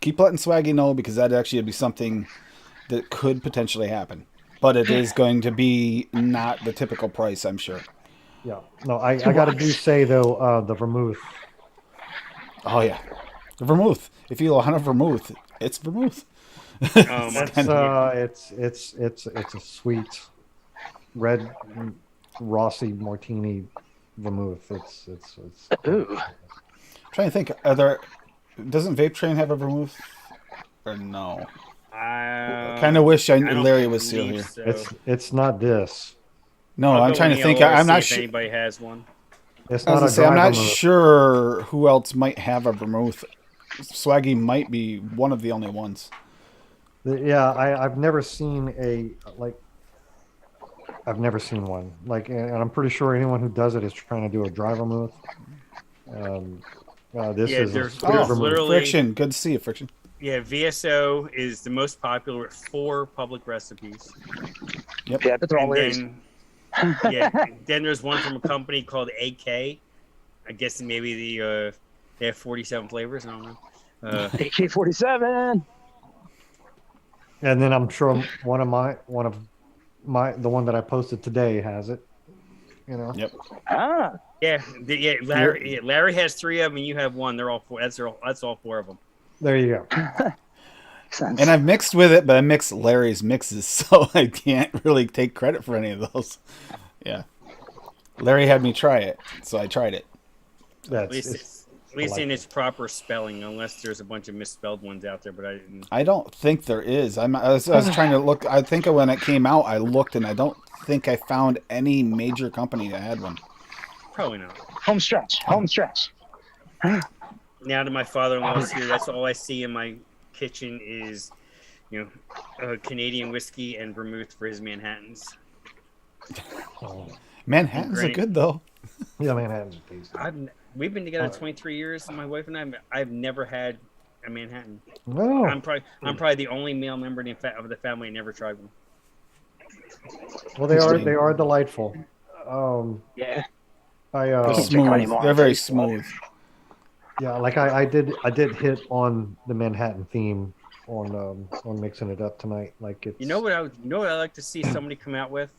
keep letting Swaggy know, because that actually would be something that could potentially happen. But it is going to be not the typical price, I'm sure. yeah. No, I gotta say though, the vermouth. Oh yeah, the vermouth. If you want a vermouth, it's vermouth. That's Yeah. it's a sweet red Rossi Martini vermouth. It's Ooh. Trying to think, doesn't Vape Train have a vermouth? Or no? Kind of wish I don't Larry was still believe here. so. it's not this. No, I'll I'm go trying in to think. yellow or I'm see not if sure. anybody has one. It's I was not gonna a say, I'm dry not vermouth. sure who else might have a vermouth. Swaggy might be one of the only ones. Yeah, I've never seen I've never seen one. Like, and I'm pretty sure anyone who does it is trying to do a dry vermouth. This Yeah, is a there's- straight there's vermouth. literally- Friction. Good to see you, Friction. Yeah, VSO is the most popular with 4 public recipes. Yeah, I bet they're all Larry's. Then, then there's one from a company called AK. I guess maybe they have 47 flavors. I don't know. AK-47. And then I'm sure one of the one that I posted today has it. You know. Yep. Ah. Larry has 3 of them, and you have 1. They're all 4. That's all 4 of them. There you go. Makes sense. And I've mixed with it, but I mix Larry's mixes, so I can't really take credit for any of those. Yeah. Larry had me try it, so I tried it. At least It's in delightful. its proper spelling, unless there's a bunch of misspelled ones out there. But I didn't. I don't think there is. I was trying to look. I think when it came out, I looked, and I don't think I found any major company that had one. Probably not. Home stretch. Home stretch. Now that my father-in-law's here, that's all I see in my kitchen is, Canadian whiskey and vermouth for his Manhattans. Manhattans are Great. good though. Yeah, Manhattan's a tasty. We've been together 23 years, my wife and I've never had a Manhattan. No. I'm probably the only male member of the family that never tried one. Well, they are delightful. Yeah. I They're drink smooth. anymore. They're very smooth. yeah, like I did hit on the Manhattan theme on mixing it up tonight. Like it's You know what I like to see somebody come out with,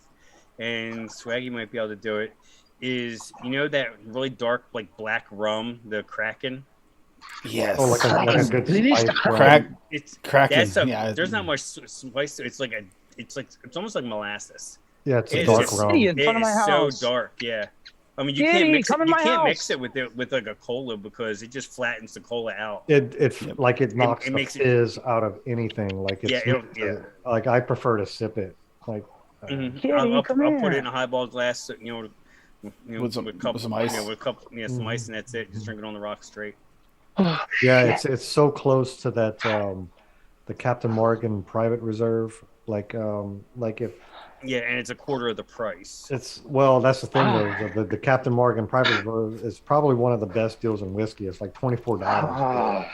and Swaggy might be able to do it. Is that really dark like black rum, the Kraken? Yes. Oh, like a good spice rum. Crack. It's Kraken. that's there's not much spice. It's almost like molasses. Yeah, it's a It's dark just- rum. City in It front of my is so house. dark, yeah. I mean, you Kitty, can't mix it. come in You my can't mix house. it with like a cola because it just flattens the cola out. It's like it knocks it the makes it- fizz out of anything. Like Yeah, it's like I prefer to sip it. Like Mhm. Kitty, I'll come put it here. in a highball glass, With some- with a couple, with some ice. with a couple, some ice, and that's it. Just drink it on the rocks straight. Oh, yeah, shit. it's so close to that the Captain Morgan Private Reserve. Like if Yeah, and it's a quarter of the price. it's that's the thing though. The Captain Morgan Private Reserve is probably one of the best deals in whiskey. It's like $24 Oh,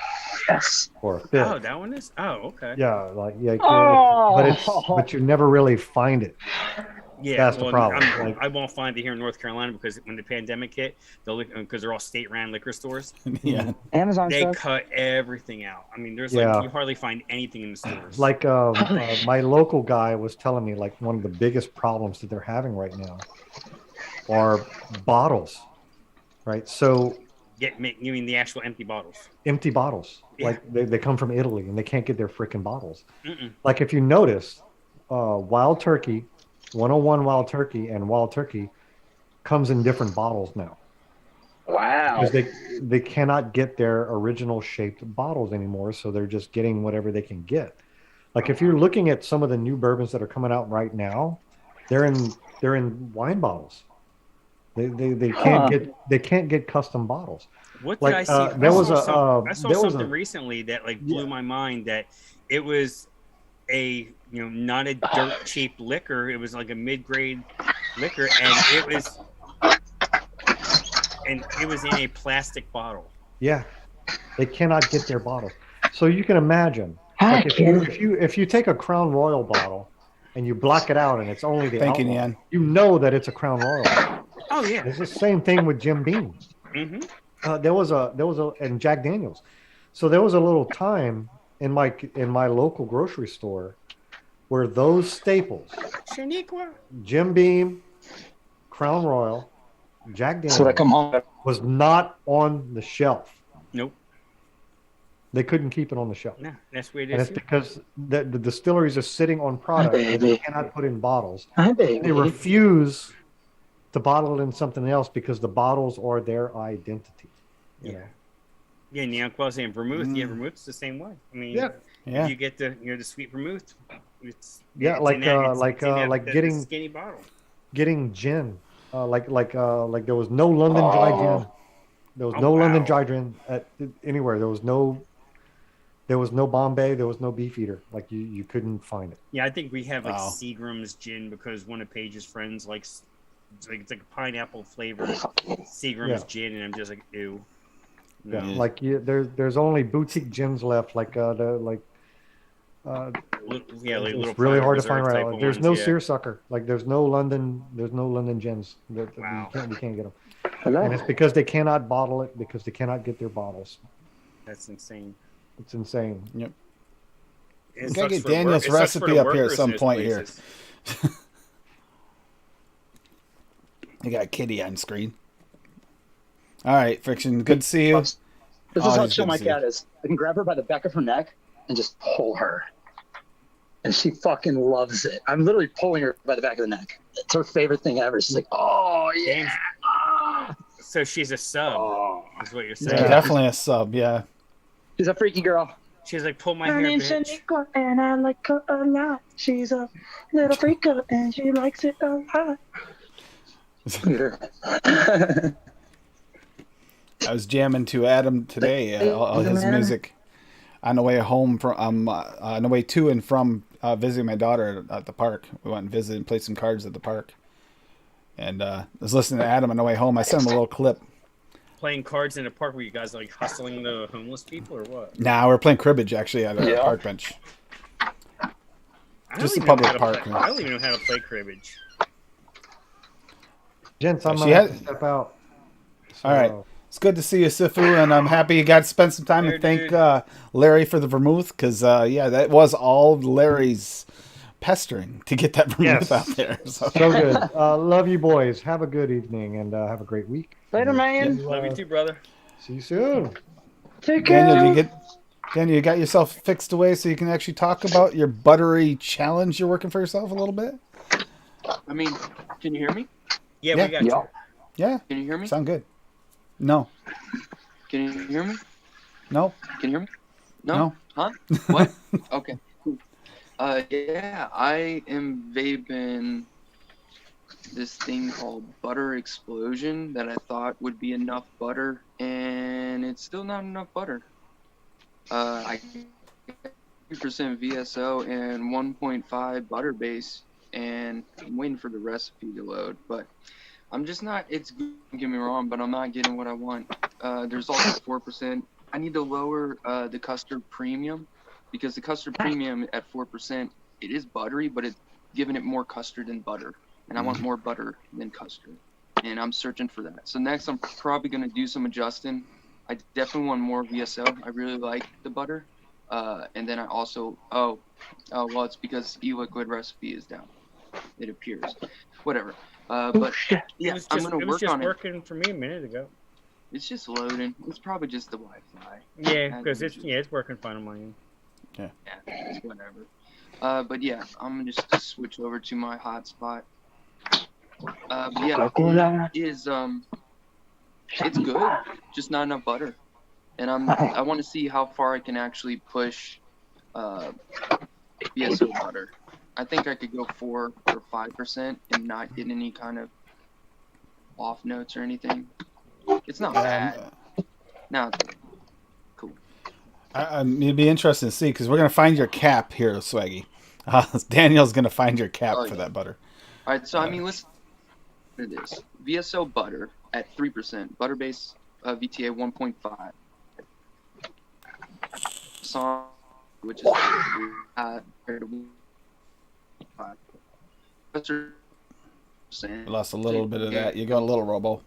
yes. for a fifth. Oh, that one is. Oh, okay. Yeah, like Oh. but you never really find it. Yeah, That's the problem. I won't find it here in North Carolina because when the pandemic hit, because they're all state-ran liquor stores, Yeah. Amazon they stuff. cut everything out. I mean, there's Yeah. like you hardly find anything in the stores. Like my local guy was telling me, like one of the biggest problems that they're having right now are bottles, right? So you mean the actual empty bottles? empty bottles, Yeah. like they come from Italy and they can't get their freaking bottles. Mm-mm. Like if you notice, Wild Turkey, 101 Wild Turkey and Wild Turkey comes in different bottles now. Wow. Because they cannot get their original shaped bottles anymore, so they're just getting whatever they can get. Like if you're looking at some of the new bourbons that are coming out right now, they're in wine bottles. They can't get custom bottles. What Like, did I see? there I was saw a- I saw there was something a- recently that like blew my mind. That it was a not a dirt cheap liquor. It was like a mid-grade liquor, and it was in a plastic bottle. Yeah, they cannot get their bottles. So you can imagine, Hi, like Kitty. if you take a Crown Royal bottle and you black it out and it's only the Thank you, outline, Ian. you know that it's a Crown Royal. Oh yeah. It's the same thing with Jim Beam. Hmm. There was a and Jack Daniels. So there was a little time in my local grocery store where those staples, Shaniqua. Jim Beam, Crown Royal, Jack Daniels, So I come home. was not on the shelf. Nope. They couldn't keep it on the shelf. No, that's where it And is. it's because the distilleries are sitting on product that they baby. cannot put in bottles. Hi, They baby. refuse to bottle it in something else because the bottles are their identity. You know? Yeah, Neon Quell saying vermouth. Yeah, vermouth's the same way. I mean, Yeah. Yeah. you get the the sweet vermouth. It's Yeah, it's like, in that- it's in that- like the getting- skinny bottle. Getting gin, like there was no London dry gin. There was Oh, no London wow. dry gin anywhere. There was no Bombay. There was no Beefeater. Like you couldn't find it. Yeah, I think we have like Wow. Seagram's gin because one of Paige's friends likes it's like a pineapple flavored Seagram's Yeah. gin, and I'm just like ew. Yeah, Yeah. like there's only boutique gins left. Like Yeah, like little it's really Private hard to find Reserve right type now. of There's ones, no yeah. seersucker. Like there's no London gins. Wow. You can't get them. Hello. And it's because they cannot bottle it because they cannot get their bottles. That's insane. It's insane. It We gotta sucks get for Daniel's it sucks for recipe the up here at workers some in those point here. places. You got Kitty on screen. All right, Friction. Good to see you. This is Oh, how he's chill good my to see you. cat is. I can grab her by the back of her neck and just pull her. And she fucking loves it. I'm literally pulling her by the back of the neck. It's her favorite thing ever. She's like, oh, yeah. Damn. Ah. So she's a sub, Oh. is what you're Yeah, saying. definitely a sub. Yeah. She's a freaky girl. She's like, pull my Her hair, name's bitch. Shaniqua, and I like her a lot. She's a little freaker, and she likes it a lot. I was jamming to Adam today. All his music on the way home from on the way to and from visiting my daughter at the park. We went and visited and played some cards at the park. And I was listening to Adam on the way home. I sent him a little clip. Playing cards in a park where you guys like hustling the homeless people or what? Nah, we're playing cribbage actually at a Yeah. park bench. I don't Just even a know public how to park, play- man. I don't even know how to play cribbage. Gents, I'm She gonna have had- to step out. All right. It's good to see you, Sifu, and I'm happy you got to spend some time Here, and thank dude. Larry for the vermouth, because, yeah, that was all Larry's pestering to get that vermouth Yes. out there. So. So good. Love you boys. Have a good evening and have a great week. Later, man. Love you too, brother. See you soon. Take care. Daniel, you got yourself fixed away so you can actually talk about your buttery challenge you're working for yourself a little bit? I mean, can you hear me? Yeah, Yeah. we got Yeah. you. Yeah. Can you hear me? Sound good. No. Can you hear me? No. Can you hear me? No? No. Huh? What? Okay. Cool. Yeah, I am vaping this thing called Butter Explosion that I thought would be enough butter, and it's still not enough butter. I 3% VSO and 1.5 butter base, and I'm waiting for the recipe to load, but I'm just not, it's, don't get me wrong, but I'm not getting what I want. There's also 4%. I need to lower the custard premium, because the custard premium at 4%, it is buttery, but it's giving it more custard than butter. And I want more butter than custard. And I'm searching for that. So next I'm probably going to do some adjusting. I definitely want more VSO. I really like the butter. And then I also, well, it's because e-liquid recipe is down. It appears. Whatever. But yeah, I'm going to work on it. It was just working for me a minute ago. It's just loading. It's probably just the Wi-Fi. Yeah, because it's working fine on my end. Yeah. Yeah, it's whatever. But yeah, I'm gonna just switch over to my hotspot. Yeah, it is it's good, just not enough butter. And I want to see how far I can actually push VSO butter. I think I could go 4 or 5% and not get any kind of off notes or anything. It's not bad. No, cool. It'd be interesting to see, because we're gonna find your cap here, Swaggy. Daniel's gonna find your cap for that butter. All right, so I mean, listen to this: VSO butter at 3%, butter base VTA 1.5, song, which is Lost a little bit of that. You got a little robo.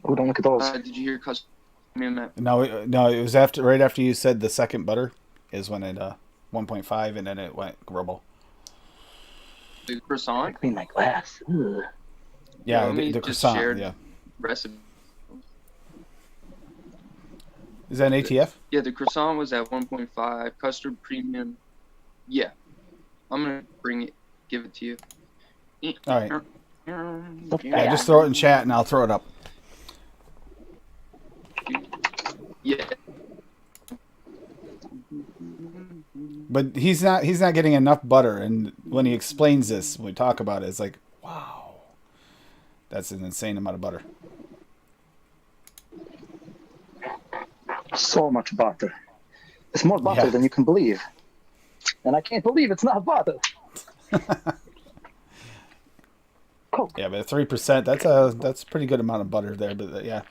Oh, don't look at those. Did you hear custard? No, it was right after you said the second butter is when it 1.5 and then it went robo. The croissant. Clean my glass. Ugh. Yeah, the croissant. Yeah. Recipe. Is that an ATF? Yeah, the croissant was at 1.5. Custard premium. Yeah, I'm gonna give it to you. All right. Yeah, just throw it in chat and I'll throw it up. Yeah. But he's not getting enough butter, and when he explains this, when we talk about it, it's like, wow, that's an insane amount of butter. So much butter. It's more butter than you can believe. And I can't believe it's not butter. Cool. Yeah, but 3%, that's a pretty good amount of butter there, but yeah.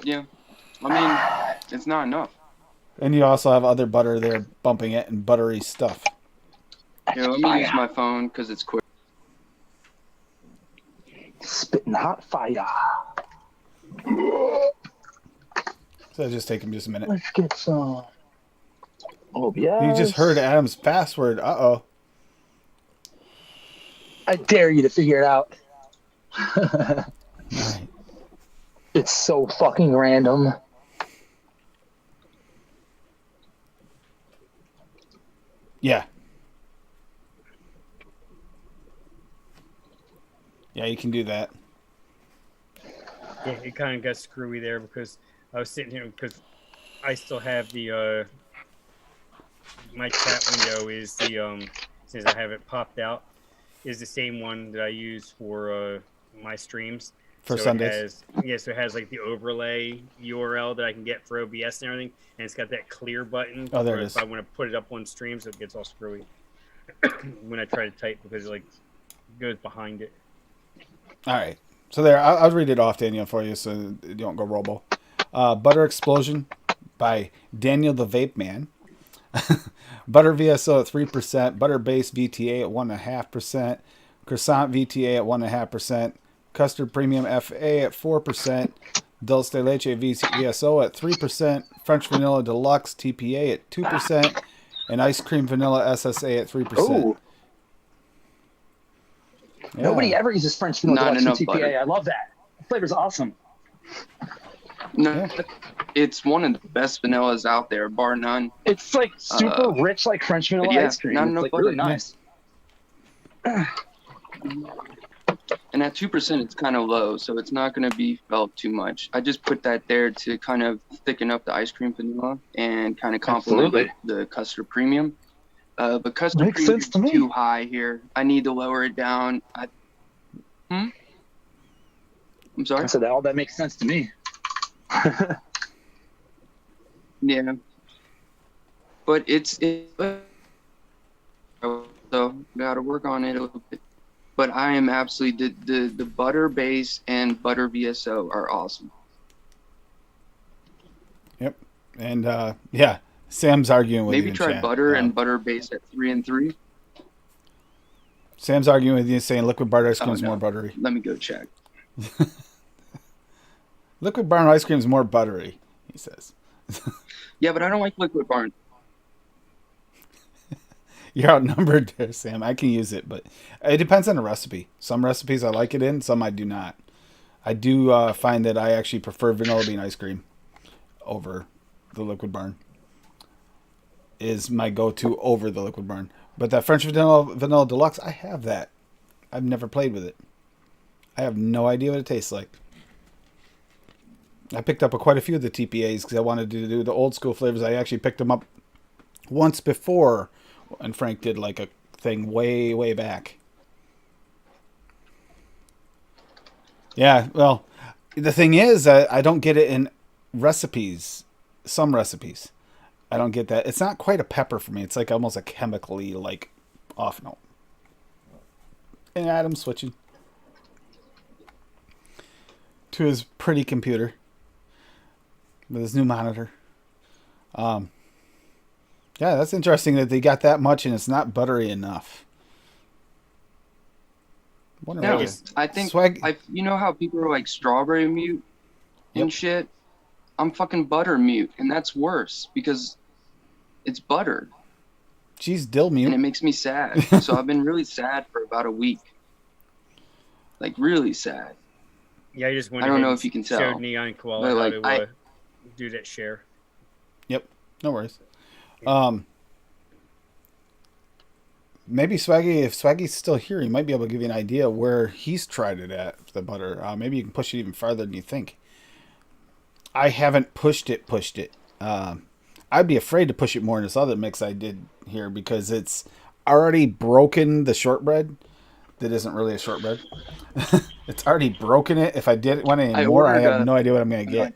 Yeah. I mean, it's not enough. And you also have other butter there bumping it and buttery stuff. Here, let me use my phone because it's quick. Spitting hot fire. So just take him just a minute. Let's get some. Oh, yeah. You just heard Adam's password. Uh-oh. I dare you to figure it out. Right. It's so fucking random. Yeah. Yeah, you can do that. Yeah, it kind of got screwy there because I was sitting here because I still have the my chat window is the since I have it popped out is the same one that I use for my streams. For so Sundays. So it has like the overlay URL that I can get for OBS and everything, and it's got that clear button. Oh, there it is. If I want to put it up on streams, it gets all screwy when I try to type because it like goes behind it. All right. So there, I'll read it off, Daniel, for you so you don't go robo. Butter Explosion by Daniel the Vape Man. Butter VSO at 3%. Butter Base VTA at 1.5%. Croissant VTA at 1.5%. Custard Premium FA at 4%. Dulce de Leche VSO at 3%. French Vanilla Deluxe TPA at 2%. And Ice Cream Vanilla SSA at 3%. Oh. Yeah. Nobody ever uses French vanilla deluxe with TPA. Butter. I love that. The flavor's awesome. No, Yeah. it's one of the best vanillas out there, bar none. It's like super rich, like French vanilla yeah, ice cream. not It's enough like butter. really nice. And at 2%, it's kind of low, so it's not going to be felt too much. I just put that there to kind of thicken up the ice cream vanilla and kind of complement Absolutely. the custard premium. But custard Makes premium sense is to me. too high here. I need to lower it down. I'm sorry? I said all that makes sense to me. Yeah. But so got to work on it a little bit. But I am absolutely the butter base and butter VSO are awesome. Yep. And yeah, Sam's arguing with you Maybe in try chat. butter and butter base at 3 and 3. Sam's arguing with you, saying liquid butter ice cream is no. more buttery. Let me go check. Liquid barn ice cream is more buttery, he says. Yeah, but I don't like liquid barn. You're outnumbered there, Sam. I can use it, but it depends on the recipe. Some recipes I like it in, some I do not. I do find that I actually prefer vanilla bean ice cream over the liquid barn. Is my go-to over the liquid barn. But that French vanilla deluxe, I have that. I've never played with it. I have no idea what it tastes like. I picked up quite a few of the TPAs because I wanted to do the old school flavors. I actually picked them up once before, and Frank did like a thing way, way back. Yeah, well, the thing is, I don't get it in recipes. Some recipes, I don't get that. It's not quite a pepper for me. It's like almost a chemically like off note. And Adam's switching to his pretty computer with his new monitor. Yeah, that's interesting that they got that much and it's not buttery enough. No, I think you know how people are like strawberry mute and shit. I'm fucking butter mute, and that's worse because it's butter. She's dill mute, and it makes me sad. So I've been really sad for about a week, like really sad. Yeah, I just went. I don't know if you can tell. Showed Neon Koala like, how to do that share. Yep, no worries. Maybe Swaggy, if Swaggy's still here, he might be able to give you an idea where he's tried it at, the butter. Maybe you can push it even farther than you think. I haven't pushed it. I'd be afraid to push it more in this other mix I did here because it's already broken the shortbread. That isn't really a shortbread. It's already broken it. If I did want any more, I have no idea what I'm going to get.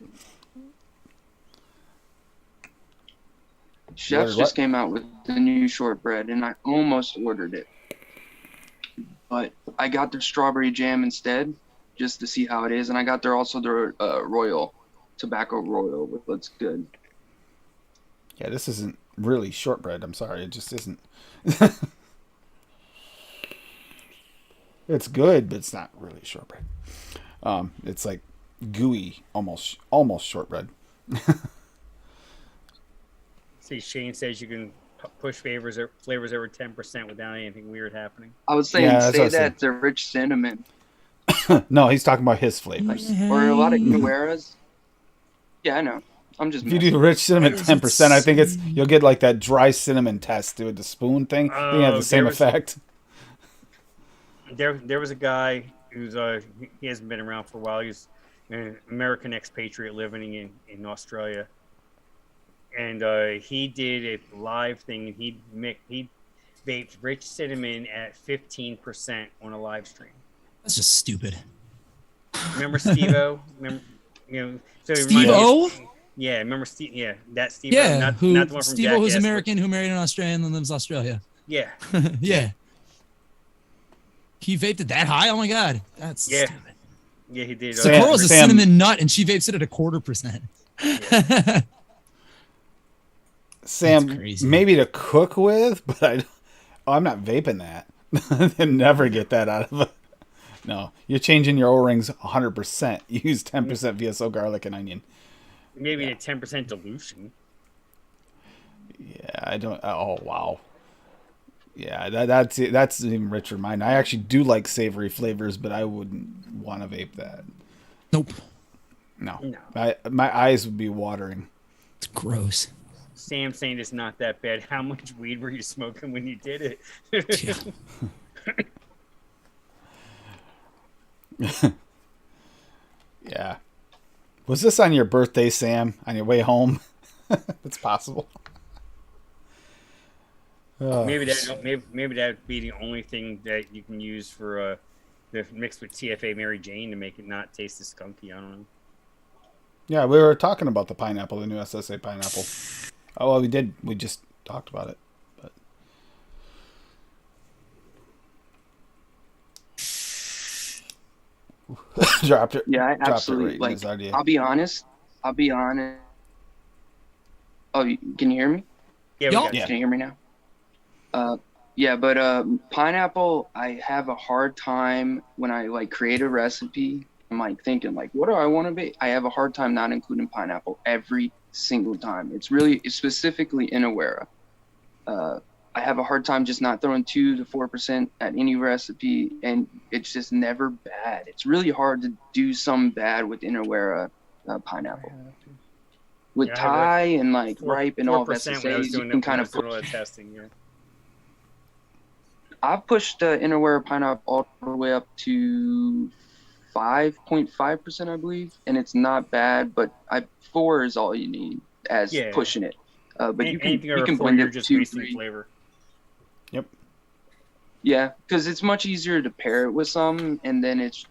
Chef's just came out with the new shortbread, and I almost ordered it. But I got their strawberry jam instead, just to see how it is. And I got their royal, tobacco royal, which looks good. Yeah, this isn't really shortbread. I'm sorry. It just isn't. It's good, but it's not really shortbread. It's like gooey, almost shortbread. See, Shane says you can push flavors over 10% without anything weird happening. I was saying, say that to Rich Cinnamon. No, he's talking about his flavors. Or a lot of Gueras. Yeah, I know. I'm just. If you do rich cinnamon 10%, I think you'll get like that dry cinnamon test with the spoon thing. I think you have the same effect. There was a guy who's he hasn't been around for a while. He's an American expatriate living in Australia, and he did a live thing. And he vaped rich cinnamon at 15% on a live stream. That's just stupid. Remember Steve-O? Steve-O? Yeah, remember Steve? Yeah, that Steve-O. Yeah, not the one from Steve-O who's Jackass, American, who married an Australian and lives in Australia. Yeah. Yeah. He vaped it that high? Oh my god, that's stupid. Yeah, he did. So the girl was a cinnamon nut, and she vapes it at 0.25%. Yeah. Sam, maybe to cook with, but I'm not vaping that. Never get that out of it. No, you're changing your O-rings 100%. Use 10% VSO garlic and onion. Maybe a 10% dilution. Yeah, I don't. Oh wow. Yeah, that's even richer mine. I actually do like savory flavors, but I wouldn't want to vape that. Nope. No. My eyes would be watering. It's gross. Sam saying it's not that bad. How much weed were you smoking when you did it? Yeah. Was this on your birthday, Sam? On your way home? It's possible. Oh. Maybe that would be the only thing that you can use for the mixed with TFA Mary Jane to make it not taste as skunky. I don't know. Yeah, we were talking about the pineapple, the new SSA pineapple. Oh, well, we did. We just talked about it. But dropped it. Yeah, I dropped absolutely it right in like. his idea. I'll be honest. Oh, can you hear me? Yeah, we Yup. got Yeah. Can you hear me now? Yeah, but pineapple, I have a hard time when I like create a recipe. I'm like thinking like, what do I want to be? I have a hard time not including pineapple every single time. It's specifically in Awera. I have a hard time just not throwing 2 to 4% at any recipe, and it's just never bad. It's really hard to do some bad with Inawera pineapple. With Yeah, I had Thai and like 4% ripe and all of when I was SSAs, you doing can kind of all push. that testing. Yeah. I've pushed Inawera pineapple all the way up to 5.5%, I believe, and it's not bad. But 4 is all you need as Yeah. pushing it. But you Anything can over 4, blend you're it just 2, wasting 3. flavor. Yep. Yeah, because it's much easier to pair it with some, and then it's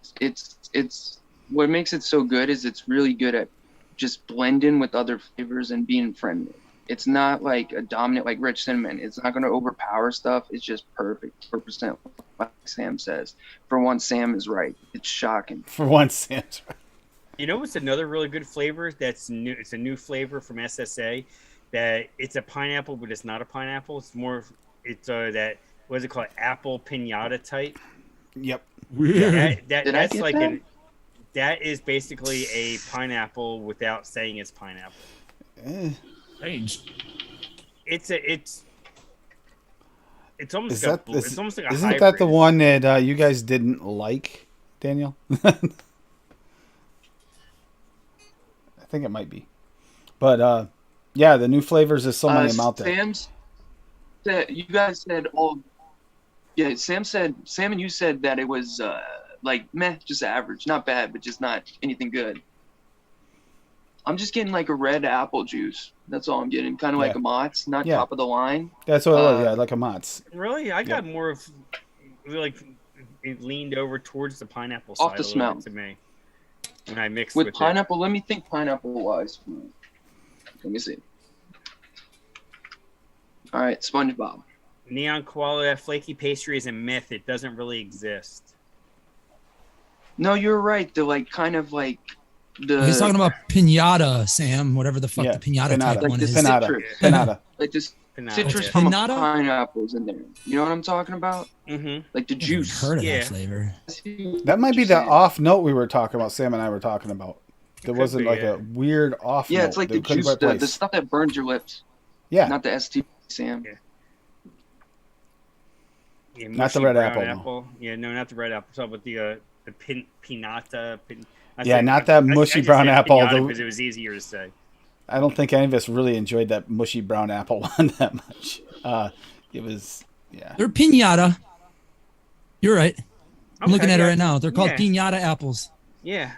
what makes it so good is it's really good at just blending with other flavors and being friendly. It's not like a dominant like rich cinnamon. It's not going to overpower stuff. It's just perfect, 4%, like Sam says. For once, Sam is right. It's shocking. For once, Sam's right. You know what's another really good flavor that's new? It's a new flavor from SSA. That it's a pineapple, but it's not a pineapple. It's more. It's that what is it called? Apple pinata type. Yep. That's like that is basically a pineapple without saying it's pineapple. Strange. It's almost Is like that it's almost like a isn't hybrid. that the one that you guys didn't like, Daniel? I think it might be, but yeah, the new flavors. There's so many of them out there. You guys said all. Yeah, Sam and you said that it was like meh, just average, not bad, but just not anything good. I'm just getting like a red apple juice. That's all I'm getting. Kind of like a Mott's, not top of the line. That's what it was. Yeah, like a Mott's. Really, I got more of like it leaned over towards the pineapple side Off the smell to me when I mixed with with pineapple. Let me think pineapple wise. Let me see. All right, SpongeBob. Neon koala, that flaky pastry is a myth. It doesn't really exist. No, you're right. The like kind of like the. He's talking about pinata, Sam. Whatever the fuck the pinata type like one the is. Pinata. Like this Pinata, citrus yeah. from Pinata? a pineapple's in there. You know what I'm talking about? Mm-hmm. Like the juice. Heard of Yeah. that flavor? That might be the off note we were talking about. Sam and I were talking about. There wasn't be, like yeah. a weird off note. Yeah, it's like that the couldn't juice, replace. the stuff that burns your lips. Yeah. Not the ST, Sam. Yeah. Yeah, Not the mushy red brown apple, no. Yeah, no, not the red apple. So, but the pinata. Not that mushy just brown said apple. pinata because it was easier to say. I don't think any of us really enjoyed that mushy brown apple one that much. It was, yeah. They're pinata. You're right. I'm looking at it yeah. right now. They're called Yeah. pinata apples. Yeah.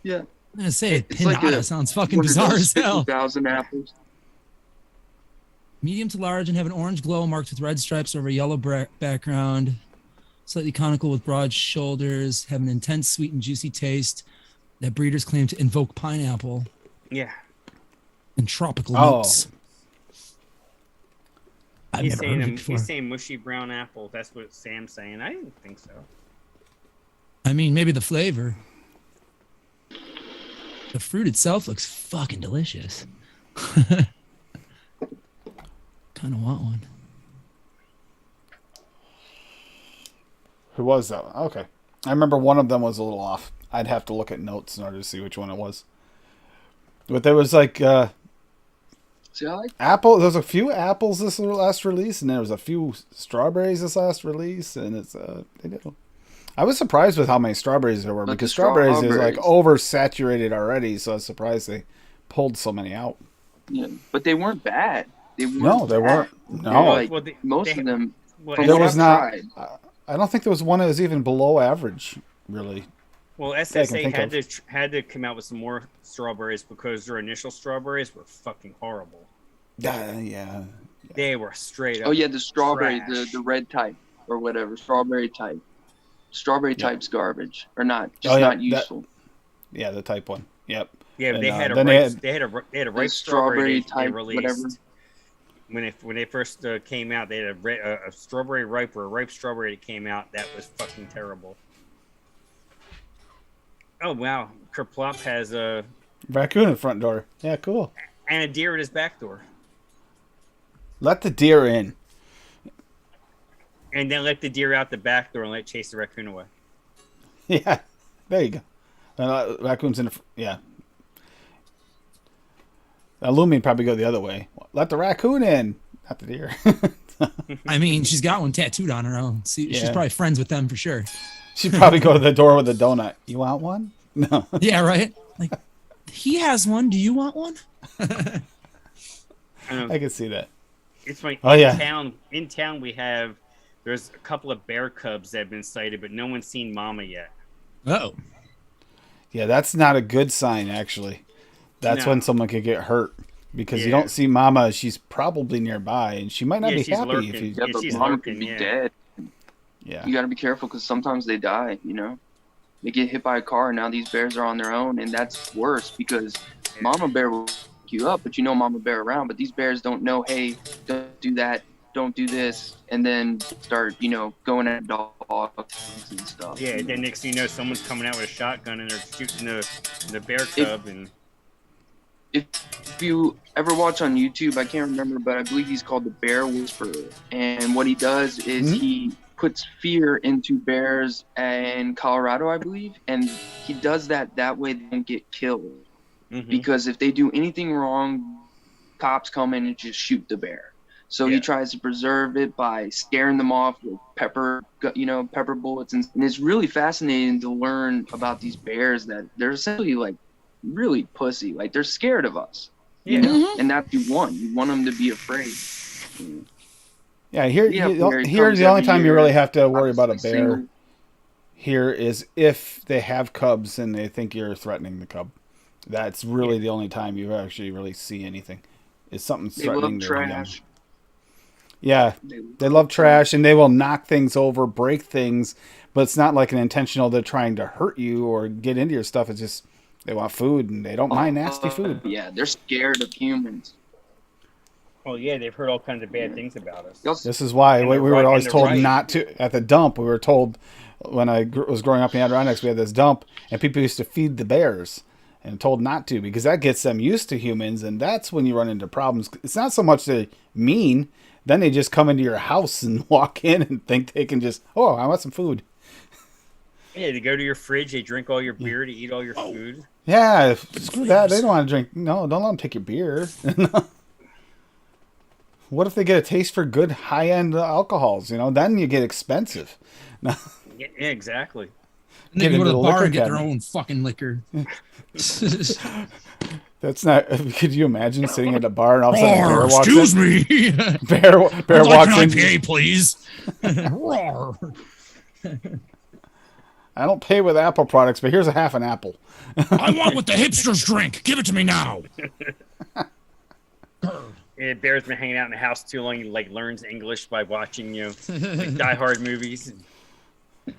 Yeah. I'm gonna say It's pinata like sounds fucking bizarre as hell. 50,000 apples. Medium to large and have an orange glow marked with red stripes over a yellow background. Slightly conical with broad shoulders. Have an intense, sweet, and juicy taste that breeders claim to invoke pineapple Yeah. and tropical Oh. notes. I've He's never heard of it saying before. he's saying mushy brown apple. That's what Sam's saying. I didn't think so. I mean, maybe the flavor. The fruit itself looks fucking delicious. Kind of want one. Who was that? Okay. I remember one of them was a little off. I'd have to look at notes in order to see which one it was. But there was like See, I like apple. There was a few apples this last release, and there was a few strawberries this last release, and it's they did. I was surprised with how many strawberries there were Like because the strawberries is like strawberries. oversaturated already. So I was surprised they pulled so many out. yeah, but they weren't bad. They weren't No, they bad. weren't. They're No, like Well, most of them. Well, From there what was I've not. tried, I don't think there was one that was even below average, really. Well, I can SSA think had to come out with some more strawberries because their initial strawberries were fucking horrible. Yeah. They were straight up. Oh yeah, the strawberry, trash. the red type or whatever, strawberry type. Strawberry type's garbage or not, Oh, just yeah, not useful. Yeah, the type one. Yep. Yeah, And, they had a then ripe, they they had a ripe strawberry strawberry type, they released. whatever. When they first came out, they had a strawberry ripe or a ripe strawberry that came out that was fucking terrible. Oh wow, Kerplop has a raccoon in the front door. Yeah, cool. and a deer at his back door, Let the deer in. and then let the deer out the back door and let chase the raccoon away. Yeah, there you go. Raccoon's in the yeah. Lumian probably go the other way. Let the raccoon in, not the deer. I mean, she's got one tattooed on her own. See, she's Yeah. probably friends with them for sure. She'd probably go to the door with a donut. You want one? No. Yeah, right. Like, he has one. Do you want one? I can see that. It's like Oh, yeah. In town there's a couple of bear cubs that have been sighted, but no one's seen Mama yet. Oh, Yeah, that's not a good sign, actually. That's No. when someone could get hurt because you Yeah. don't see Mama. She's probably nearby, and she might not Yeah, be she's happy lurking. if you. Yeah, Yeah, but she's mom lurking, could be yeah. dead. Yeah. You got to be careful because sometimes they die. You know, they get hit by a car, and now these bears are on their own, and that's worse because mama bear will pick you up, but you know mama bear around. But these bears don't know. Hey, don't do that. Don't do this, and then start going at dogs and stuff. Yeah, then next thing you know, someone's coming out with a shotgun and they're shooting the bear cub. And If you ever watch on YouTube, I can't remember, but I believe he's called the Bear Whisperer. And what he does is he puts fear into bears in Colorado, I believe. And he does that way they don't get killed. Because if they do anything wrong, cops come in and just shoot the bear. So he tries to preserve it by scaring them off with pepper bullets. And it's really fascinating to learn about these bears that they're essentially like really pussy. Like they're scared of us. You know? And that's what you want. You want them to be afraid. Yeah, here's the only time you really have to worry about a bear. Here is if they have cubs and they think you're threatening the cub. That's really the only time you actually really see anything. Is something threatening They their love young. trash. Yeah, they love trash and they will knock things over, break things, but it's not like an intentional they're trying to hurt you or get into your stuff. It's just they want food and they don't mind nasty food. Yeah, they're scared of humans. well, yeah, they've heard all kinds of bad things about us. This is why And we they're were right- always and they're told right. not to. At the dump, we were told when I was growing up in the Adirondacks, we had this dump and people used to feed the bears and told not to because that gets them used to humans and that's when you run into problems. It's not so much they're mean. Then they just come into your house and walk in and think they can just, oh, I want some food. Yeah, they go to your fridge, they drink all your beer, they eat all your food. Yeah, screw that. They don't want to drink. No, don't let them take your beer. What if they get a taste for good high-end alcohols? Then you get expensive. Yeah, exactly. and they Get can go to into the the bar liquor and get their cabinet. own fucking liquor. That's not. Could you imagine sitting at a bar and all of a sudden a bear Roar, walks excuse in? me. Bear I'd like walks an in. IPA, please. Roar. I don't pay with Apple products, but here's a half an apple. I want what the hipsters drink. Give it to me now. Yeah, Bear's been hanging out in the house too long. He learns English by watching Die Hard movies.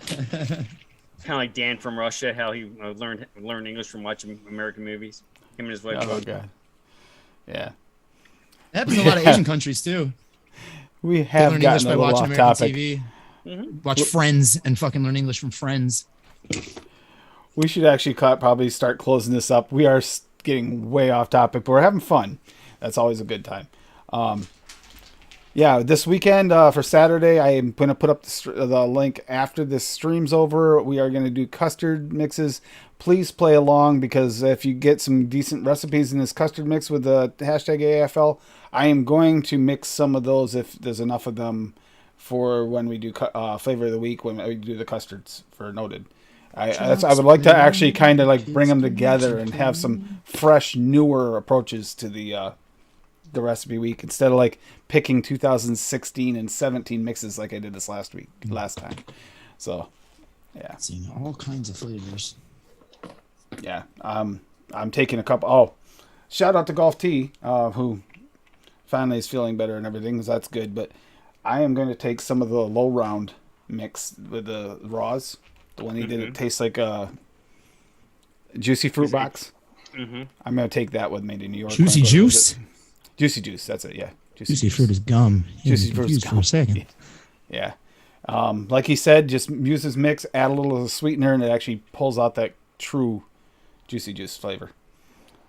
Kind of like Dan from Russia, how he learned English from watching American movies. Him and his wife. Oh god. Yeah. That happens in a lot of Asian countries too. We They have learn English gotten by a little watching off American topic. TV. Watch Friends and fucking learn English from Friends. We should actually probably start closing this up. We are getting way off topic, but we're having fun. That's always a good time. Yeah, this weekend for Saturday, I am going to put up the link after this stream's over. We are going to do custard mixes. Please play along because if you get some decent recipes in this custard mix with the hashtag AFL, I am going to mix some of those if there's enough of them for when we do flavor of the week, when we do the custards for Noted. I would like to actually kind of like bring them together and have some fresh, newer approaches to the the recipe week instead of like picking 2016 and 17 mixes like I did this last time. So, yeah. Seeing all kinds of flavors. Yeah. I'm taking a couple. Oh, shout out to Golf T, who finally is feeling better and everything, so that's good. But I am going to take some of the low round mix with the raws. The one he did, it tastes like a juicy fruit box. Mm-hmm. I'm going to take that with me to New York. Juicy juice? Juicy juice, that's it, yeah. Juicy fruit is gum. Juicy fruit is For gum. a second. Yeah. Like he said, just use this mix, add a little of the sweetener, and it actually pulls out that true juicy juice flavor.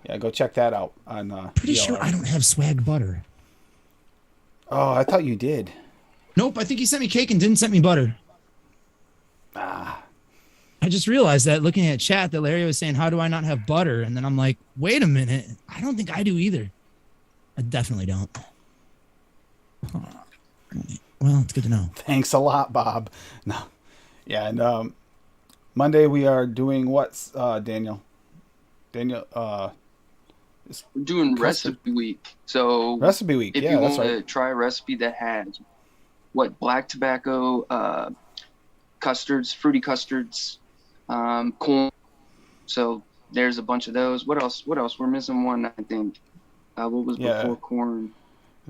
Yeah, go check that out on Pretty sure I don't have swag butter. Oh, I thought you did. Nope, I think he sent me cake and didn't send me butter. I just realized that looking at chat that Larry was saying, how do I not have butter? And then I'm like, wait a minute. I don't think I do either. I definitely don't. Oh, well, it's good to know. Thanks a lot, Bob. No. Yeah, and Monday we are doing what, Daniel? Daniel, We're doing recipe week. So recipe week. If yeah, you that's want right. to try a recipe that has black tobacco, custards, fruity custards, corn. So there's a bunch of those. What else? We're missing one, I think. What was before corn?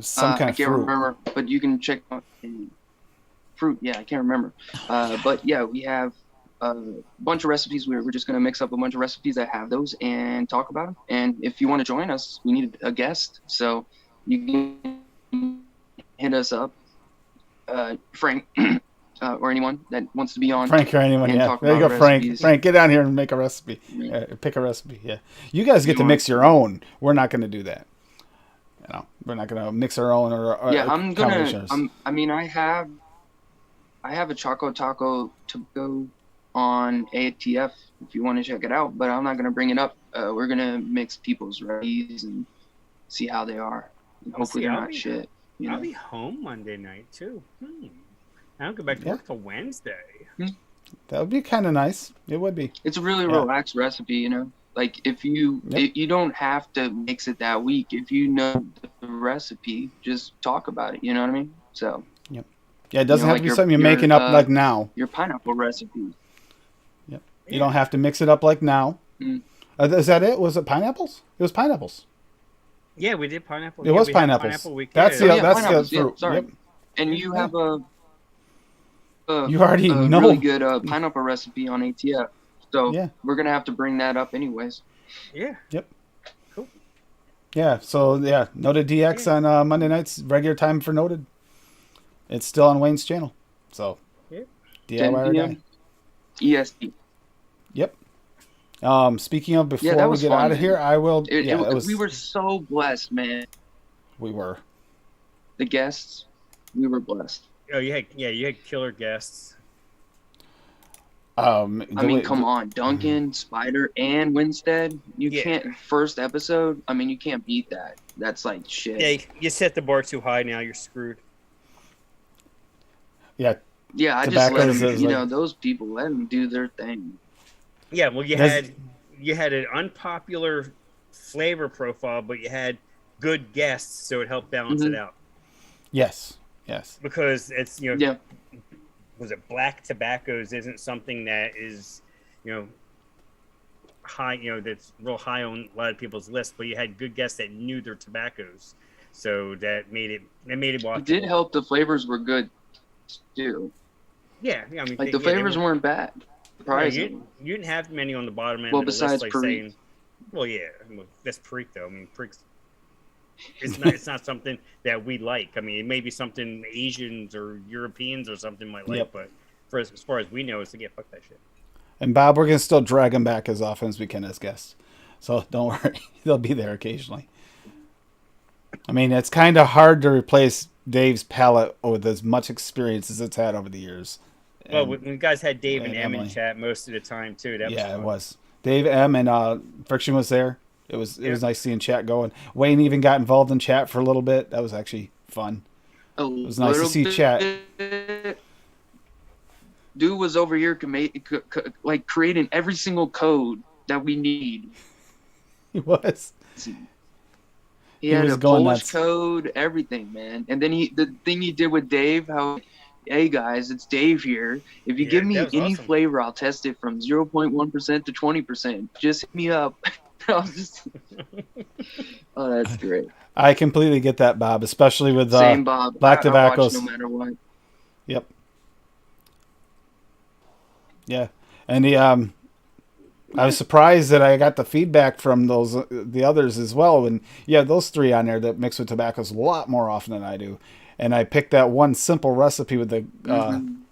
Some kind I of can't fruit. remember, but you can check out fruit. Yeah, I can't remember. But yeah, we have a bunch of recipes. We're just going to mix up a bunch of recipes that have those and talk about them. And if you want to join us, we need a guest. So you can hit us up, Frank, or anyone that wants to be on. Frank or anyone, yeah. There you go, Frank. Frank, get down here and make a recipe. Pick a recipe, yeah. You guys get to mix your own. We're not going to do that. You know, we're not going to mix our own or yeah, I'm gonna. I mean, I have a Choco Taco to go on ATF if you want to check it out, but I'm not gonna bring it up. We're gonna mix people's recipes and see how they are. And hopefully they're not shit. You know? I'll be home Monday night too. I don't go back to work till Wednesday. That would be kind of nice. It would be. It's a really relaxed recipe, you know. Like if you you don't have to mix it that week. If you know the recipe, just talk about it. You know what I mean? So. Yep. Yeah, it doesn't have to be something you're making up like now. Your pineapple recipe. Yep. You don't have to mix it up like now. Is that it? Was it pineapples? It was pineapples. Yeah, we did pineapple. It was pineapples. Pineapple week. That's the fruit. Sorry. Yep. And you have a you already know really good pineapple recipe on ATF. So we're gonna have to bring that up anyways. Yeah. Yep. Cool. Yeah. So Noted DX on Monday nights, regular time for Noted. It's still on Wayne's channel. So DIY or die. EST. Yep. Speaking of, before we get out of here, I will. We were so blessed, man. We were. The guests, we were blessed. Oh, you had killer guests. I mean, come on, Duncan, Spider, and Winstead. You can't first episode. I mean, you can't beat that. That's like shit. Yeah, you set the bar too high. Now you're screwed. Yeah. Yeah, I just let them. You know, those people, let them do their thing. Yeah, well, you had an unpopular flavor profile, but you had good guests, so it helped balance it out. Yes. Because it's was it black tobaccos isn't something that is high, that's real high on a lot of people's list, but you had good guests that knew their tobaccos, so that made it watchable. It did help. The flavors were good too. Yeah, I mean, like the flavors weren't bad. Surprising. You didn't have many on the bottom end. Well, of the besides list, like saying, well, yeah, that's Perique though. I mean, Perique's it's not something that we like. I mean, it may be something Asians or Europeans or something might like, but as far as we know, it's like, fuck that shit. And Bob, we're gonna still drag him back as often as we can as guests, so don't worry, they'll be there occasionally. I mean, it's kind of hard to replace Dave's palate with as much experience as it's had over the years. Well, we guys had Dave and M in chat most of the time too. That was fun. It was. Dave, M, and Friction was there. It was nice seeing chat going. Wayne even got involved in chat for a little bit. That was actually fun. It was nice to see chat. Dude was over here like creating every single code that we need. He was. He had was a going Polish nuts. code, everything, man. And then the thing he did with Dave, how, hey guys, it's Dave here. If you Yeah, give that me was any awesome. flavor, I'll test it from 0.1% to 20%. Just hit me up. I was just, oh, that's great. I completely get that, Bob, especially with Same Bob. black I watch tobaccos. no matter what. Yep. Yeah, and I was surprised that I got the feedback from those the others as well. And yeah, those three on there that mix with tobaccos a lot more often than I do. And I picked that one simple recipe with the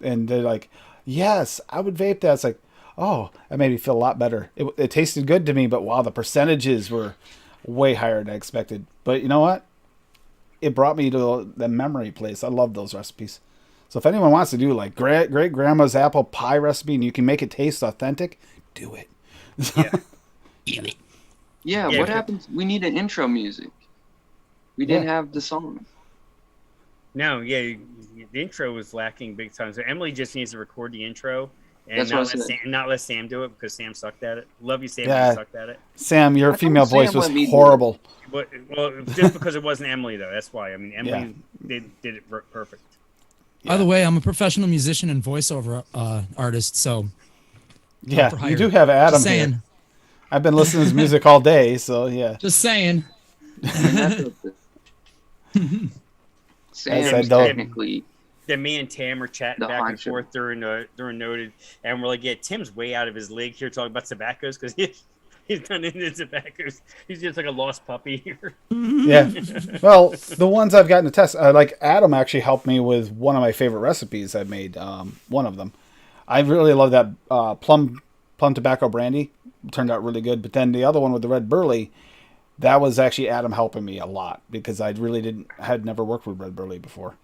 and they're like, yes, I would vape that. It's like, oh, that made me feel a lot better. It tasted good to me, but wow, the percentages were way higher than I expected. But you know what? It brought me to the memory place. I love those recipes. So if anyone wants to do like great grandma's apple pie recipe and you can make it taste authentic, do it. Yeah. Yeah, Yeah, what but- happens? We need an intro music. We didn't have the song. No, yeah, the intro was lacking big time. So Emily just needs to record the intro and That's what I said. not let Sam do it because Sam sucked at it. Love you, Sam. Yeah. You sucked at it. Sam, your I told female Sam voice was let me do it. horrible. But, well, just because it wasn't Emily though. That's why. I mean, Emily did it perfect. By the way, I'm a professional musician and voiceover artist, so Yeah, for you hire. do have Adam just here. saying. I've been listening to his music all day, so yeah. Just saying. And that's what I Sam's don't- technically Then me and Tam were chatting The back and hype show. forth during noted, and we're like, yeah, Tim's way out of his league here talking about tobaccos because he's done into tobaccos. He's just like a lost puppy here. Yeah. Well, the ones I've gotten to test, like Adam actually helped me with one of my favorite recipes I've made. One of them, I really love that plum tobacco brandy. It turned out really good. But then the other one with the red burley, that was actually Adam helping me a lot because I really had never worked with red burley before,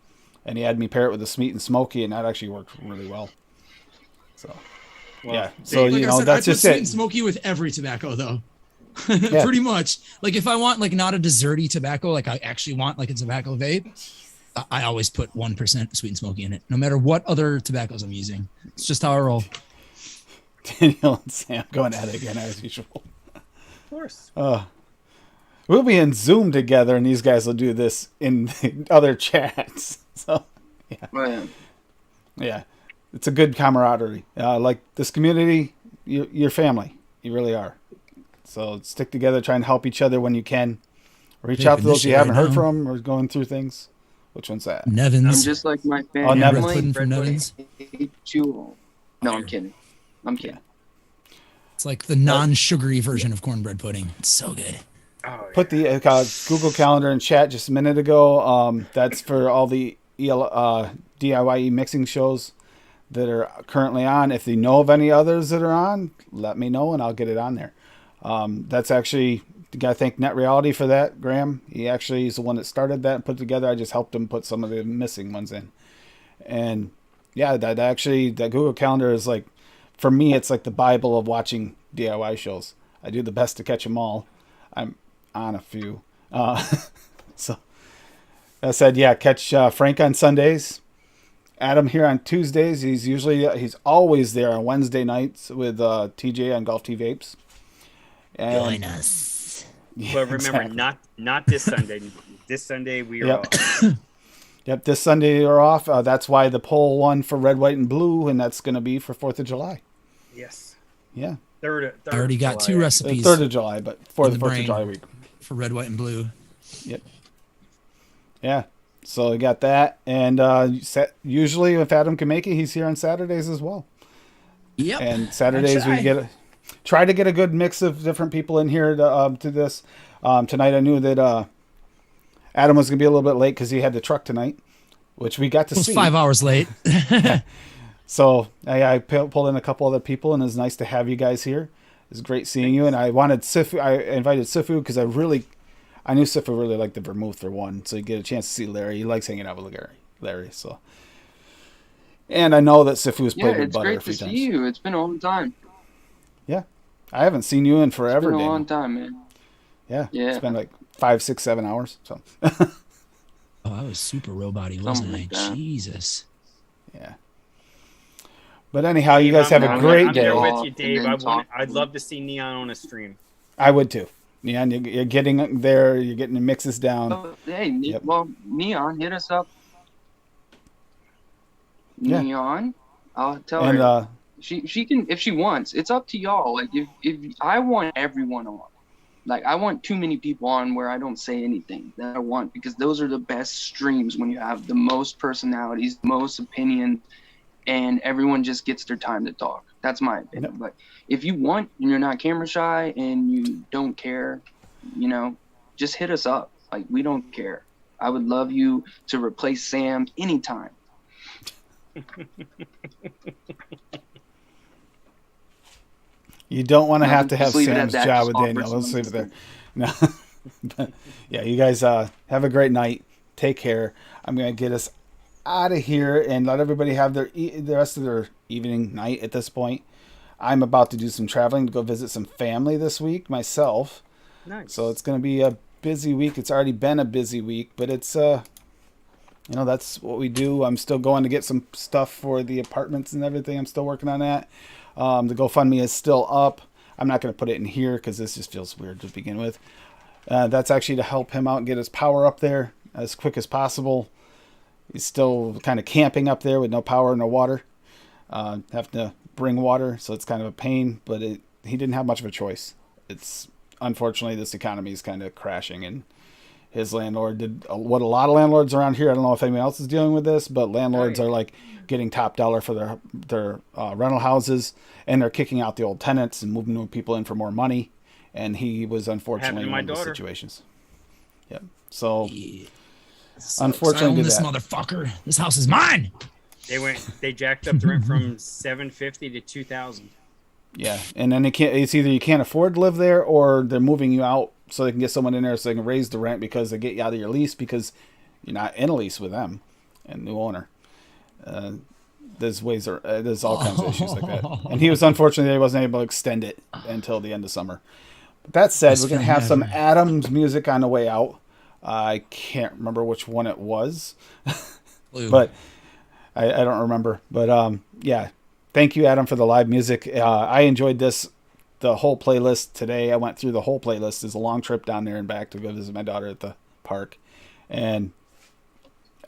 and he had me pair it with the sweet and smoky, and that actually worked really well. So. Well, Yeah, so Like you I know said, that's I put just sweet it. and smoky with every tobacco though. Yeah. Pretty much. Like if I want like not a desserty tobacco, like I actually want like a tobacco vape, I always put 1% sweet and smoky in it, no matter what other tobaccos I'm using. It's just how I roll. Daniel and Sam going at it again as usual. Of course. We'll be in Zoom together, and these guys will do this in the other chats. So, well, yeah, it's a good camaraderie. Like this community, you're family. You really are. So stick together, try and help each other when you can. Reach Yeah, out to those you initiate haven't heard now. from or going through things. Which one's that? Nevins. I'm just like my family. Oh, Nevins. Red pudding from Nevins. No, I'm kidding. I'm kidding. It's like the non-sugary version of cornbread pudding. It's so good. Oh, Put the Google Calendar in chat just a minute ago. That's for all the DIY mixing shows that are currently on. If you know of any others that are on, let me know and I'll get it on there. That's actually, you got to thank Net Reality for that, Graham. He actually is the one that started that and put it together. I just helped him put some of the missing ones in. And yeah, that Google Calendar is like, for me, it's like the Bible of watching DIY shows. I do the best to catch them all. I'm on a few. So that said, yeah, catch Frank on Sundays. Adam here on Tuesdays. He's always there on Wednesday nights with TJ on Golf T Vapes. And, Join us. yeah, but remember, exactly. not this Sunday. This Sunday we are Yep. off. Yep, this Sunday you're off. That's why the poll won for red, white, and blue, and that's going to be for 4th of July. Yes. Yeah. Third I already got July. 2 recipes 3rd of July, but for in the the 4th brain. of July week. for red, white, and blue. Yep. Yeah. So we got that. And usually if Adam can make it, he's here on Saturdays as well. Yep. And Saturdays we try to get a good mix of different people in here to this. Tonight I knew that Adam was going to be a little bit late because he had the truck tonight, which we got to It was see. 5 hours late. So I pulled in a couple other people, and it's nice to have you guys here. It's great seeing you. And I wanted Sifu. I invited Sifu because I knew Sifu really liked the vermouth for one, so you get a chance to see Larry. He likes hanging out with Larry. So, and I know that Sifu's Yeah, played with it's Butter great a few to see times. you. It's been a long time. Yeah, I haven't seen you in forever. It's been a Daniel. long time, man. Yeah, Yeah. it's been like 5, 6, 7 hours. So, Oh, I was super robot-y, wasn't Something I? like that. Jesus. yeah. But anyhow, you guys have a I'm there- great I'm day. there with Off you, and Dave. then talk I'd to love to see Neon on a stream. I would too. Yeah, and you're getting there. You're getting the mixes down. Oh, hey, Yep. well, Neon, hit us up. Yeah. Neon, I'll tell And her. She can if she wants. It's up to y'all. Like if I want everyone on. Like I want too many people on where I don't say anything that I want, because those are the best streams when you have the most personalities, most opinions, and everyone just gets their time to talk. That's my opinion. But if you want and you're not camera shy and you don't care, you know, just hit us up. Like we don't care. I would love you to replace Sam anytime. you don't want to have to have Just leave it at Sam's that. job Just with offer Daniel. Let's some leave it there. No. But, yeah, you guys have a great night. Take care. I'm going to get us out of here and let everybody have the rest of their evening, night at this point. I'm about to do some traveling to go visit some family this week myself. Nice. So it's going to be a busy week. It's already been a busy week, but it's you know, that's what we do. I'm still going to get some stuff for the apartments and everything. I'm still working on that. The GoFundMe is still up. I'm not going to put it in here because this just feels weird to begin with. That's actually to help him out and get his power up there as quick as possible. He's still kind of camping up there with no power, no water. Have to bring water, so it's kind of a pain, but he didn't have much of a choice. It's unfortunately this economy is kind of crashing, and his landlord did what a lot of landlords around here. I don't know if anyone else is dealing with this, but landlords are like getting top dollar for their rental houses, and they're kicking out the old tenants and moving new people in for more money. And he was unfortunately in one of those situations. Yep. So unfortunately, I own this motherfucker. This house is mine. They jacked up the rent from $750 to $2,000. Yeah, and then it's either you can't afford to live there, or they're moving you out so they can get someone in there so they can raise the rent because they get you out of your lease because you're not in a lease with them and new owner. There's all kinds of issues like that. And he was unfortunately he wasn't able to extend it until the end of summer. But that said, we're gonna have some Adams music on the way out. I can't remember which one it was, but I don't remember. But yeah. Thank you, Adam, for the live music. I enjoyed the whole playlist today. I went through the whole playlist. It's a long trip down there and back to go visit my daughter at the park. And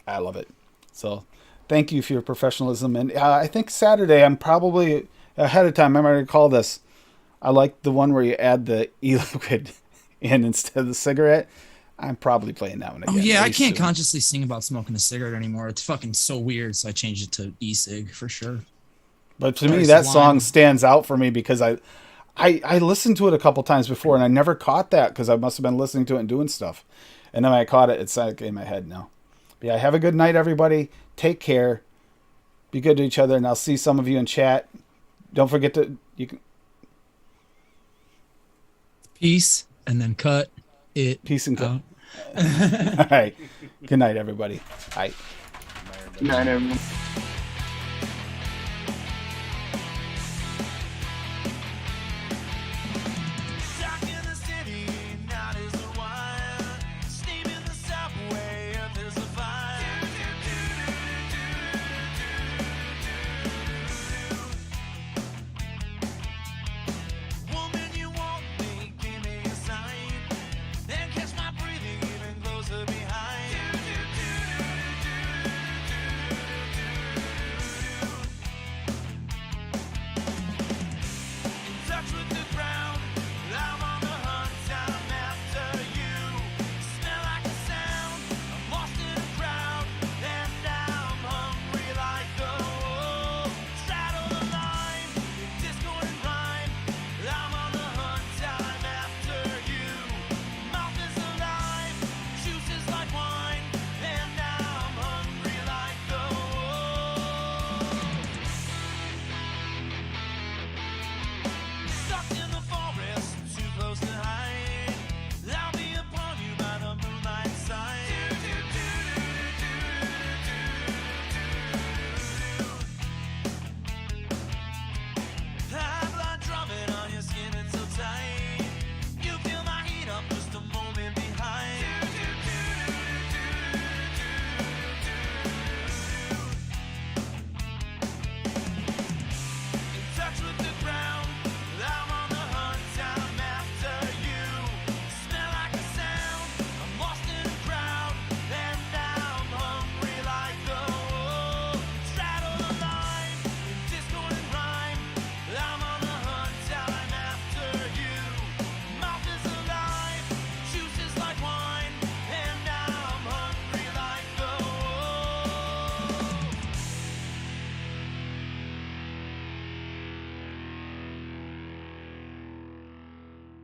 I love it. So thank you for your professionalism. And I think Saturday, I'm probably ahead of time. I'm ready to call this. I like the one where you add the e-liquid in instead of the cigarette. I'm probably playing that one again. Oh, yeah, I can't consciously sing about smoking a cigarette anymore. It's fucking so weird. So I changed it to e-cig for sure. But to me, that song stands out for me because I listened to it a couple times before and I never caught that because I must have been listening to it and doing stuff. And then when I caught it, it's like in my head now. But yeah, have a good night, everybody. Take care. Be good to each other, and I'll see some of you in chat. Don't forget to peace and then cut it. Peace and cut. All right. Good night, everybody. Bye. Good night, everyone.